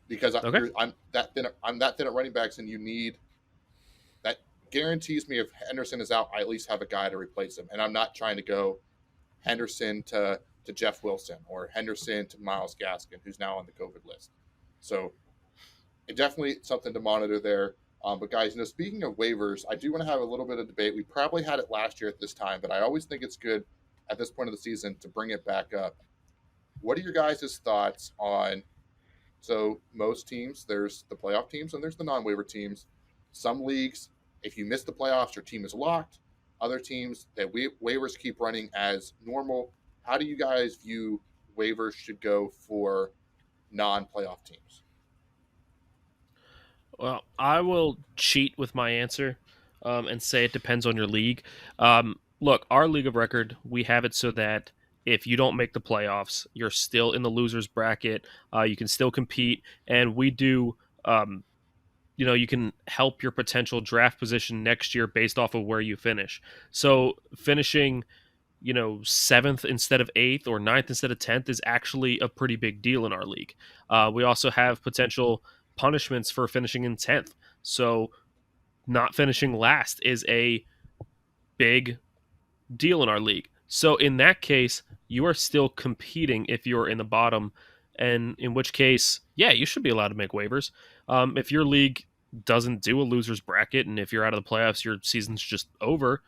because I'm that thin at running backs, and you need that guarantees me if Henderson is out, I at least have a guy to replace him, and I'm not trying to go Henderson to Jeff Wilson or Henderson to Myles Gaskin, who's now on the COVID list. So it definitely something to monitor there. But guys, speaking of waivers, I do want to have a little bit of debate. We probably had it last year at this time, but I always think it's good at this point of the season to bring it back up. What are your guys' thoughts on, so most teams, there's the playoff teams and there's the non-waiver teams. Some leagues, if you miss the playoffs, your team is locked. Other teams, that waivers keep running as normal. How do you guys view waivers should go for non-playoff teams? Well, I will cheat with my answer and say it depends on your league. Look, our league of record, we have it so that if you don't make the playoffs, you're still in the losers bracket. You can still compete, and we do. You can help your potential draft position next year based off of where you finish. So finishing, 7th instead of 8th or 9th instead of 10th is actually a pretty big deal in our league. We also have potential punishments for finishing in 10th. So not finishing last is a big deal in our league. So in that case, you are still competing if you're in the bottom, and in which case, yeah, you should be allowed to make waivers. If your league doesn't do a loser's bracket, and if you're out of the playoffs, your season's just over,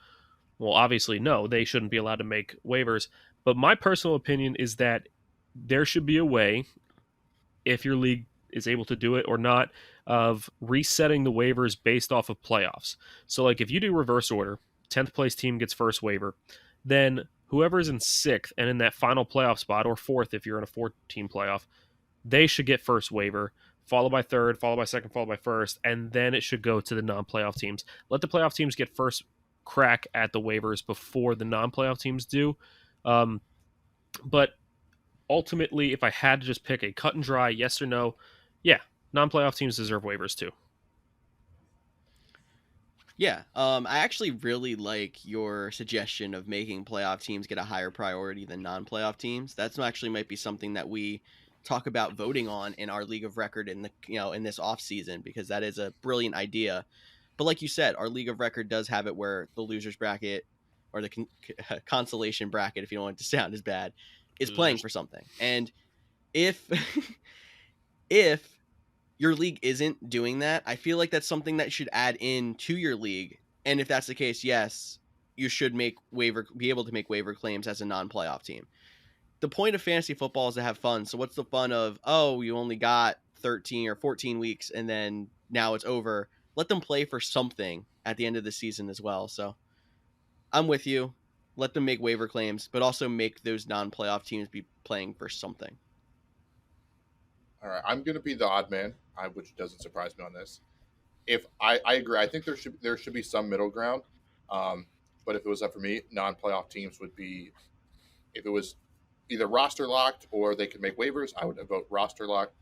well, obviously, no, they shouldn't be allowed to make waivers. But my personal opinion is that there should be a way, if your league is able to do it or not, of resetting the waivers based off of playoffs. So, like, if you do reverse order, 10th place team gets first waiver, then whoever's in 6th and in that final playoff spot, or 4th if you're in a 4-team playoff, they should get first waiver, followed by 3rd, followed by 2nd, followed by 1st, and then it should go to the non-playoff teams. Let the playoff teams get first crack at the waivers before the non-playoff teams do. But ultimately, if I had to just pick a cut and dry yes or no, yeah, non-playoff teams deserve waivers too. Yeah, I actually really like your suggestion of making playoff teams get a higher priority than non-playoff teams. That's actually might be something that we talk about voting on in our league of record in this off season, because that is a brilliant idea. But like you said, our league of record does have it where the losers bracket, or the consolation bracket, if you don't want it to sound as bad, is playing for something. And if your league isn't doing that, I feel like that's something that should add in to your league. And if that's the case, yes, you should be able to make waiver claims as a non-playoff team. The point of fantasy football is to have fun. So what's the fun of, you only got 13 or 14 weeks and then now it's over? Let them play for something at the end of the season as well. So I'm with you. Let them make waiver claims, but also make those non-playoff teams be playing for something. All right, I'm going to be the odd man, which doesn't surprise me on this. If I agree, I think there should be some middle ground. But if it was up for me, non-playoff teams would be, if it was either roster locked or they could make waivers, I would vote roster locked.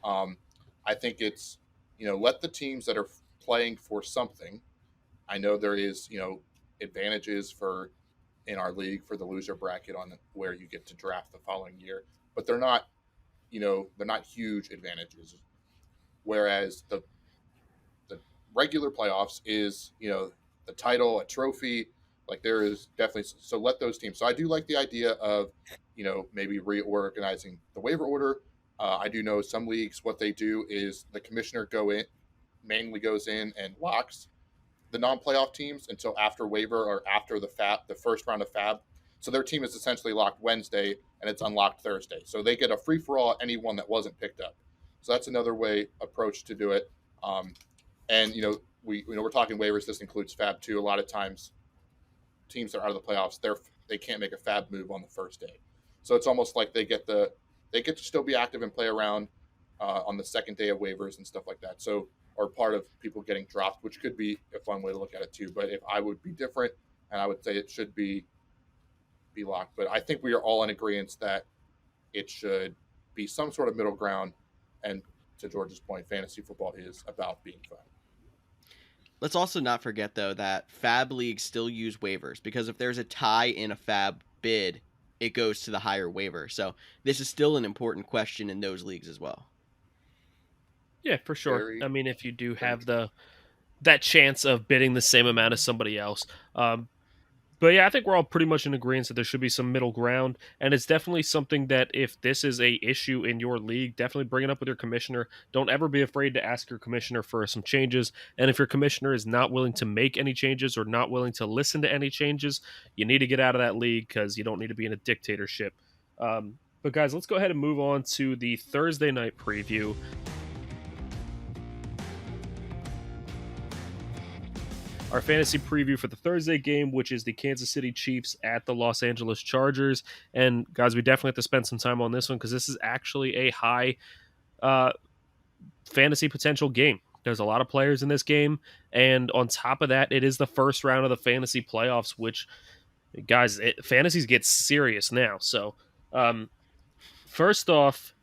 I think it's, let the teams that are playing for something. I know there is, advantages in our league for the loser bracket on where you get to draft the following year, but they're not huge advantages. Whereas the regular playoffs is, the title, a trophy, like there is definitely, so let those teams. So I do like the idea of, maybe reorganizing the waiver order. I do know some leagues, what they do is the commissioner mainly goes in and locks the non-playoff teams until after waiver or after the first round of fab. So their team is essentially locked Wednesday and it's unlocked Thursday. So they get a free-for-all anyone that wasn't picked up. So that's another approach to do it. And we're talking waivers. This includes fab too. A lot of times, teams that are out of the playoffs, they can't make a fab move on the first day. So it's almost like they get to still be active and play around on the second day of waivers and stuff like that. So, or part of people getting dropped, which could be a fun way to look at it too. But if I would be different, and I would say it should be locked. But I think we are all in agreement that it should be some sort of middle ground. And to George's point, fantasy football is about being fun. Let's also not forget, though, that fab leagues still use waivers, because if there's a tie in a fab bid, it goes to the higher waiver. So this is still an important question in those leagues as well. Yeah, for sure. I mean, if you do have that chance of bidding the same amount as somebody else. But yeah, I think we're all pretty much in agreement that there should be some middle ground, and it's definitely something that if this is a issue in your league, definitely bring it up with your commissioner. Don't ever be afraid to ask your commissioner for some changes, and if your commissioner is not willing to make any changes or not willing to listen to any changes, you need to get out of that league because you don't need to be in a dictatorship. But guys, let's go ahead and move on to the Thursday night preview. Our fantasy preview for the Thursday game, which is the Kansas City Chiefs at the Los Angeles Chargers. And guys, we definitely have to spend some time on this one because this is actually a high fantasy potential game. There's a lot of players in this game. And on top of that, it is the first round of the fantasy playoffs, which, guys, fantasies get serious now. So first off,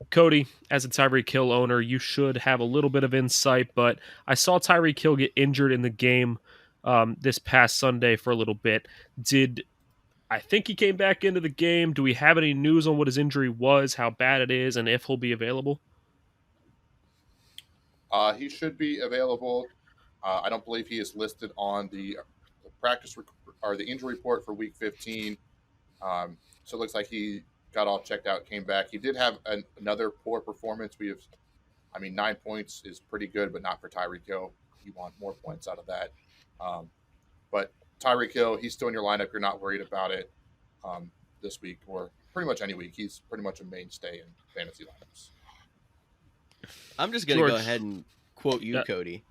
Cody, as a Tyreek Hill owner, you should have a little bit of insight, but I saw Tyreek Hill get injured in the game this past Sunday for a little bit. I think he came back into the game? Do we have any news on what his injury was, how bad it is, and if he'll be available? He should be available. I don't believe he is listed on the practice or the injury report for Week 15. So it looks like he got all checked out, came back. He did have another poor performance. 9 points is pretty good, but not for Tyreek Hill. You want more points out of that. But Tyreek Hill, he's still in your lineup. You're not worried about it this week or pretty much any week. He's pretty much a mainstay in fantasy lineups. I'm just going to go ahead and quote you, Cody.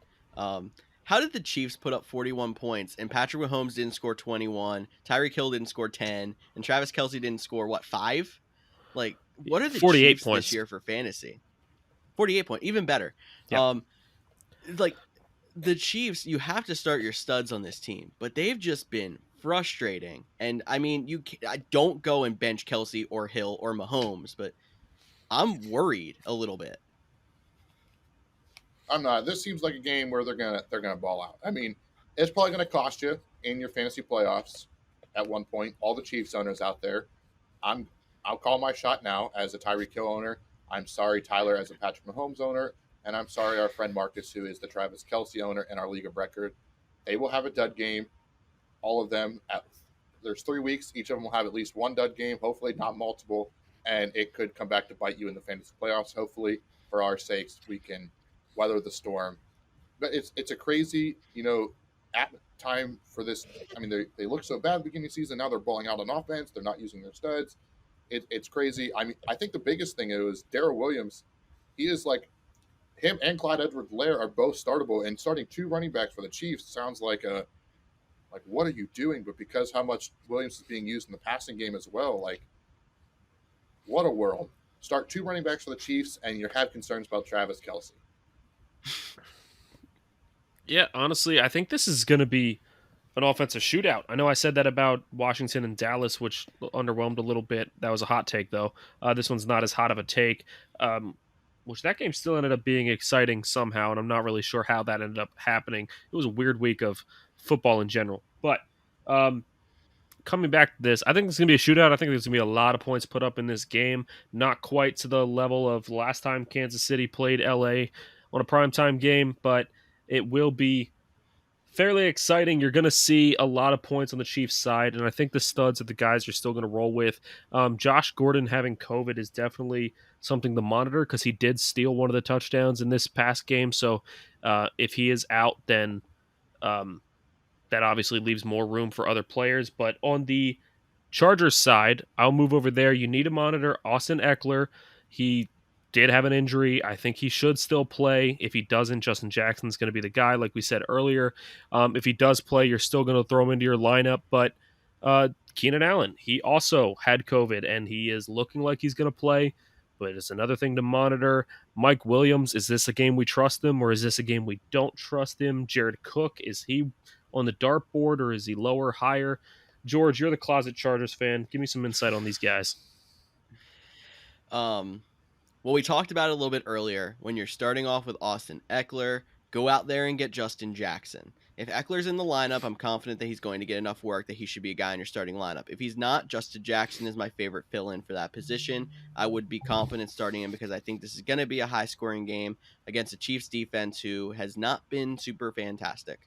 How did the Chiefs put up 41 points and Patrick Mahomes didn't score 21, Tyreek Hill didn't score 10, and Travis Kelce didn't score, 5? Like, what are the 48 Chiefs points this year for fantasy? 48 points, even better. Yep. The Chiefs, you have to start your studs on this team, but they've just been frustrating. And, I don't go and bench Kelce or Hill or Mahomes, but I'm worried a little bit. I'm not. This seems like a game where they're gonna ball out. It's probably gonna cost you in your fantasy playoffs at one point. All the Chiefs owners out there, I'll call my shot now as a Tyreek Hill owner. I'm sorry, Tyler, as a Patrick Mahomes owner, and I'm sorry, our friend Marcus, who is the Travis Kelce owner in our league of record. They will have a dud game. All of them. There's 3 weeks. Each of them will have at least one dud game. Hopefully, not multiple, and it could come back to bite you in the fantasy playoffs. Hopefully, for our sakes, we can weather the storm. But it's a crazy, at time for this. They look so bad at the beginning of the season. Now they're balling out on offense. They're not using their studs. It's crazy. I think the biggest thing is Darrell Williams. He is like, him and Clyde Edwards-Helaire are both startable, and starting 2 running backs for the Chiefs sounds like what are you doing? But because how much Williams is being used in the passing game as well, what a world. start 2 running backs for the Chiefs, and you have concerns about Travis Kelce. Yeah, honestly, I think this is going to be an offensive shootout. I know I said that about Washington and Dallas, which underwhelmed a little bit. That was a hot take, though. This one's not as hot of a take, which that game still ended up being exciting somehow, and I'm not really sure how that ended up happening. It was a weird week of football in general. But coming back to this, I think it's going to be a shootout. I think there's going to be a lot of points put up in this game. Not quite to the level of last time Kansas City played LA on a primetime game, but it will be fairly exciting. You're going to see a lot of points on the Chiefs side, and I think the studs are the guys you're still going to roll with. Josh Gordon having COVID is definitely something to monitor because he did steal one of the touchdowns in this past game. So if he is out, then that obviously leaves more room for other players. But on the Chargers side, I'll move over there. You need to monitor Austin Eckler. He did have an injury. I think he should still play. If he doesn't, Justin Jackson's going to be the guy, like we said earlier. If he does play, you're still going to throw him into your lineup. But Keenan Allen, he also had COVID, and he is looking like he's going to play. But it's another thing to monitor. Mike Williams, is this a game we trust him, or is this a game we don't trust him? Jared Cook, is he on the dartboard, or is he lower, higher? George, you're the closet Chargers fan. Give me some insight on these guys. Well, we talked about it a little bit earlier. When you're starting off with Austin Eckler, go out there and get Justin Jackson. If Eckler's in the lineup, I'm confident that he's going to get enough work that he should be a guy in your starting lineup. If he's not, Justin Jackson is my favorite fill-in for that position. I would be confident starting him because I think this is going to be a high-scoring game against a Chiefs defense who has not been super fantastic.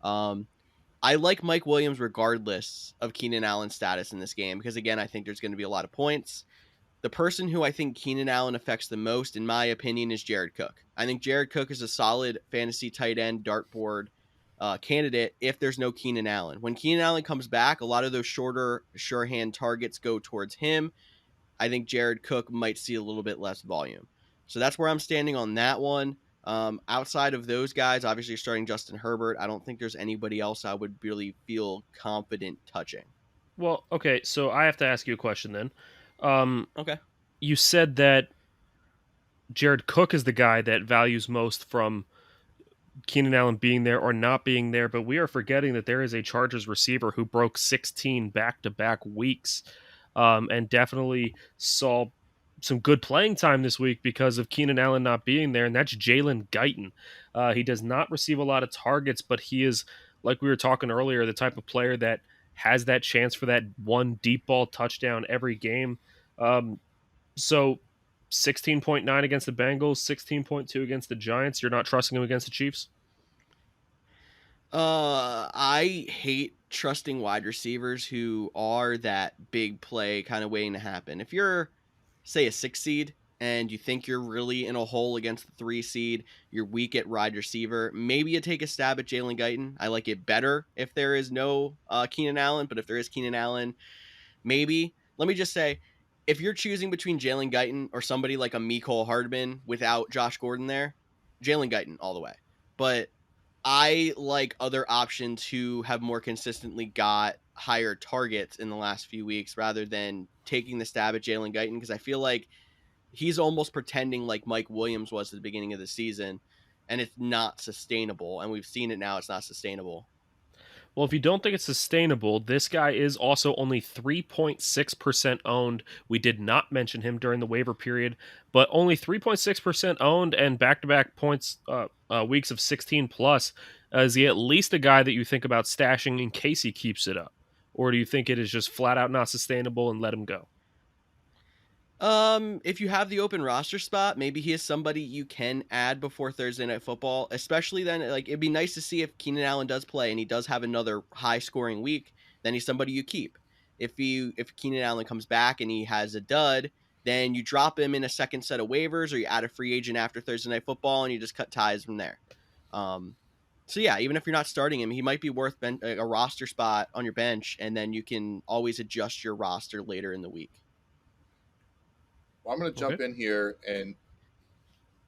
I like Mike Williams regardless of Keenan Allen's status in this game because, again, I think there's going to be a lot of points. The person who I think Keenan Allen affects the most, in my opinion, is Jared Cook. I think Jared Cook is a solid fantasy tight end dartboard candidate if there's no Keenan Allen. When Keenan Allen comes back, a lot of those shorter, sure-hand targets go towards him. I think Jared Cook might see a little bit less volume. So that's where I'm standing on that one. Outside of those guys, obviously you're starting Justin Herbert. I don't think there's anybody else I would really feel confident touching. Well, okay, so I have to ask you a question then. Okay. You said that Jared Cook is the guy that values most from Keenan Allen being there or not being there, but we are forgetting that there is a Chargers receiver who broke 16 back-to-back weeks and definitely saw some good playing time this week because of Keenan Allen not being there, and that's Jalen Guyton. He does not receive a lot of targets, but he is, like we were talking earlier, the type of player that has that chance for that one deep ball touchdown every game. So 16.9 against the Bengals, 16.2 against the Giants. You're not trusting him against the Chiefs? I hate trusting wide receivers who are that big play kind of waiting to happen. If you're, say, a 6 seed and you think you're really in a hole against the 3 seed, you're weak at wide receiver, maybe you take a stab at Jalen Guyton. I like it better if there is no Keenan Allen, but if there is Keenan Allen, maybe. Let me just say, if you're choosing between Jalen Guyton or somebody like a Mecole Hardman without Josh Gordon there, Jalen Guyton all the way. But I like other options who have more consistently got higher targets in the last few weeks rather than taking the stab at Jalen Guyton because I feel like he's almost pretending like Mike Williams was at the beginning of the season, and it's not sustainable. And we've seen it now. It's not sustainable. Well, if you don't think it's sustainable, this guy is also only 3.6% owned. We did not mention him during the waiver period, but only 3.6% owned and back-to-back points weeks of 16 plus. Is he at least a guy that you think about stashing in case he keeps it up? Or do you think it is just flat out not sustainable and let him go? If you have the open roster spot, maybe he is somebody you can add before Thursday Night Football, especially then, like, it'd be nice to see if Keenan Allen does play and he does have another high scoring week, then he's somebody you keep. If Keenan Allen comes back and he has a dud, then you drop him in a second set of waivers or you add a free agent after Thursday Night Football and you just cut ties from there. So yeah, even if you're not starting him, he might be worth a roster spot on your bench, and then you can always adjust your roster later in the week. Well, I'm going to jump in here and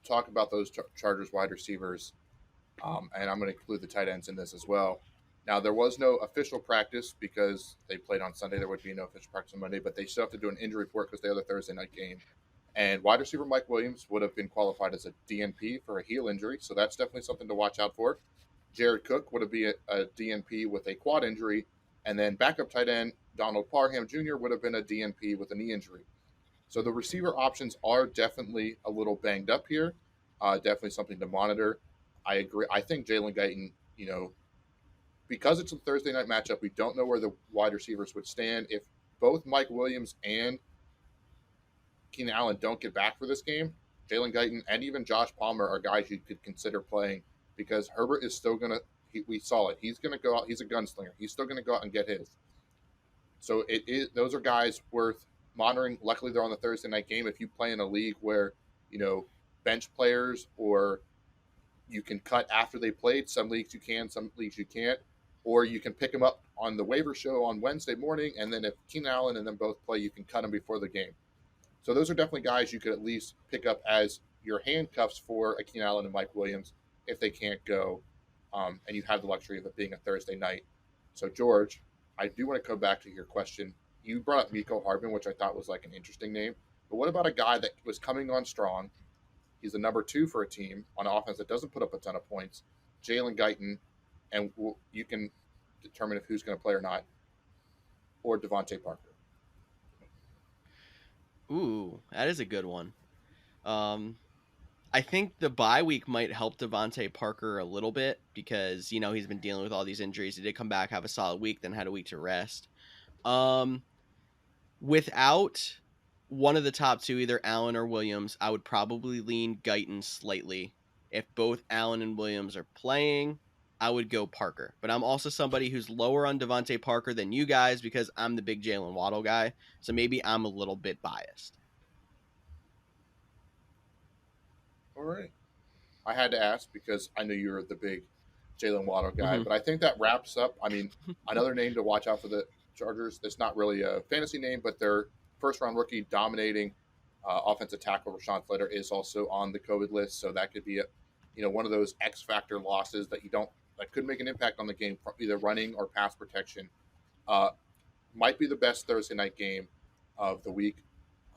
talk about those Chargers wide receivers, and I'm going to include the tight ends in this as well. Now, there was no official practice because they played on Sunday. There would be no official practice on Monday, but they still have to do an injury report because they have the Thursday night game. And wide receiver Mike Williams would have been qualified as a DNP for a heel injury, so that's definitely something to watch out for. Jared Cook would have been a DNP with a quad injury, and then backup tight end Donald Parham Jr. would have been a DNP with a knee injury. So the receiver options are definitely a little banged up here. Definitely something to monitor. I agree. I think Jalen Guyton, because it's a Thursday night matchup, we don't know where the wide receivers would stand. If both Mike Williams and Keenan Allen don't get back for this game, Jalen Guyton and even Josh Palmer are guys you could consider playing, because Herbert is still going to, we saw it. He's going to go out. He's a gunslinger. He's still going to go out and get his. So those are guys worth monitoring. Luckily, they're on the Thursday night game. If you play in a league where, bench players, or you can cut after they played, some leagues you can, some leagues you can't, or you can pick them up on the waiver show on Wednesday morning, and then if Keenan Allen and them both play, you can cut them before the game. So those are definitely guys you could at least pick up as your handcuffs for a Keenan Allen and Mike Williams if they can't go, and you have the luxury of it being a Thursday night. So, George, I do want to come back to your question. You brought up Mecole Hardman, which I thought was like an interesting name. But what about a guy that was coming on strong? He's the number 2 for a team on offense that doesn't put up a ton of points, Jalen Guyton, and you can determine if who's going to play or not, or Devante Parker. Ooh, that is a good one. I think the bye week might help Devante Parker a little bit because, he's been dealing with all these injuries. He did come back, have a solid week, then had a week to rest. Without one of the top 2, either Allen or Williams, I would probably lean Guyton slightly. If both Allen and Williams are playing, I would go Parker. But I'm also somebody who's lower on Devante Parker than you guys because I'm the big Jalen Waddle guy. So maybe I'm a little bit biased. All right. I had to ask because I knew you were the big Jalen Waddle guy. But I think that wraps up. I mean, another name to watch out for the Chargers. It's not really a fantasy name, but their first-round rookie dominating offensive tackle Rashawn Slater is also on the COVID list. So that could be one of those X-factor losses that that could make an impact on the game, either running or pass protection. Might be the best Thursday night game of the week.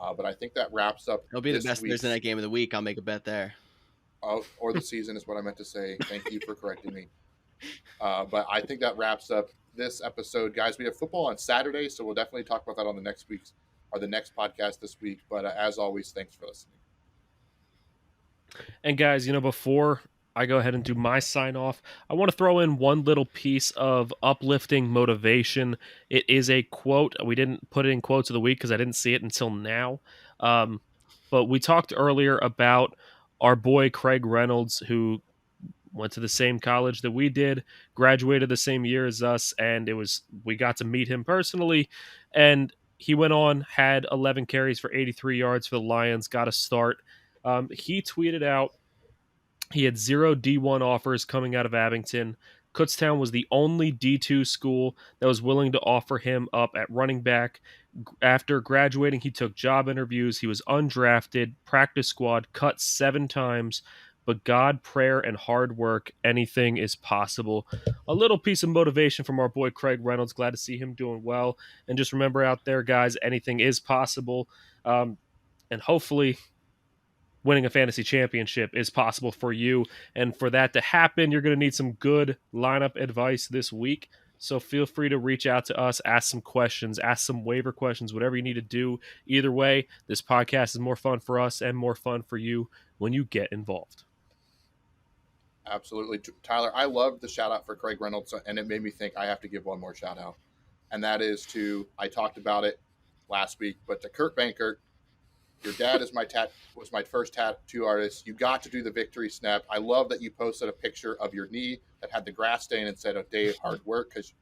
But I think that wraps up. It'll be the best Thursday night game of the week. I'll make a bet there. Or the season is what I meant to say. Thank you for correcting me. But I think that wraps up this episode, guys. We have football on Saturday, so we'll definitely talk about that on the next podcast this week. But as always, thanks for listening. And guys, before I go ahead and do my sign off, I want to throw in one little piece of uplifting motivation. It is a quote. We didn't put it in quotes of the week because I didn't see it until now. But we talked earlier about our boy Craig Reynolds, who went to the same college that we did, graduated the same year as us, and we got to meet him personally. And he went on, had 11 carries for 83 yards for the Lions, got a start. He tweeted out he had 0 D1 offers coming out of Abington. Kutztown was the only D2 school that was willing to offer him up at running back. After graduating, he took job interviews. He was undrafted, practice squad, cut 7 times. But God, prayer, and hard work, anything is possible. A little piece of motivation from our boy Craig Reynolds. Glad to see him doing well. And just remember out there, guys, anything is possible. And hopefully winning a fantasy championship is possible for you. And for that to happen, you're going to need some good lineup advice this week. So feel free to reach out to us, ask some questions, ask some waiver questions, whatever you need to do. Either way, this podcast is more fun for us and more fun for you when you get involved. Absolutely. Tyler, I love the shout out for Craig Reynolds, and it made me think I have to give one more shout out. And that is I talked about it last week, but to Kurt Bankert. Your dad was my first tattoo artist. You got to do the victory snap. I love that you posted a picture of your knee that had the grass stain and said a day of hard work. Because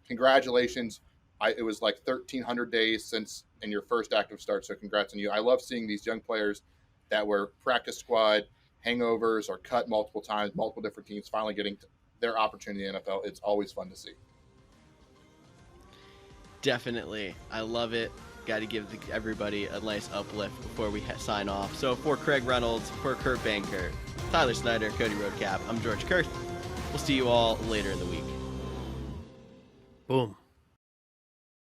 congratulations, it was like 1,300 days since in your first active start. So congrats on you. I love seeing these young players that were practice squad, hangovers, or cut multiple times, multiple different teams, finally getting their opportunity in the NFL. It's always fun to see. Definitely. I love it. Got to give everybody a nice uplift before we sign off. So for Craig Reynolds, for Kurt Banker, Tyler Snyder, Cody Roadcap, I'm George Kerth. We'll see you all later in the week. Boom.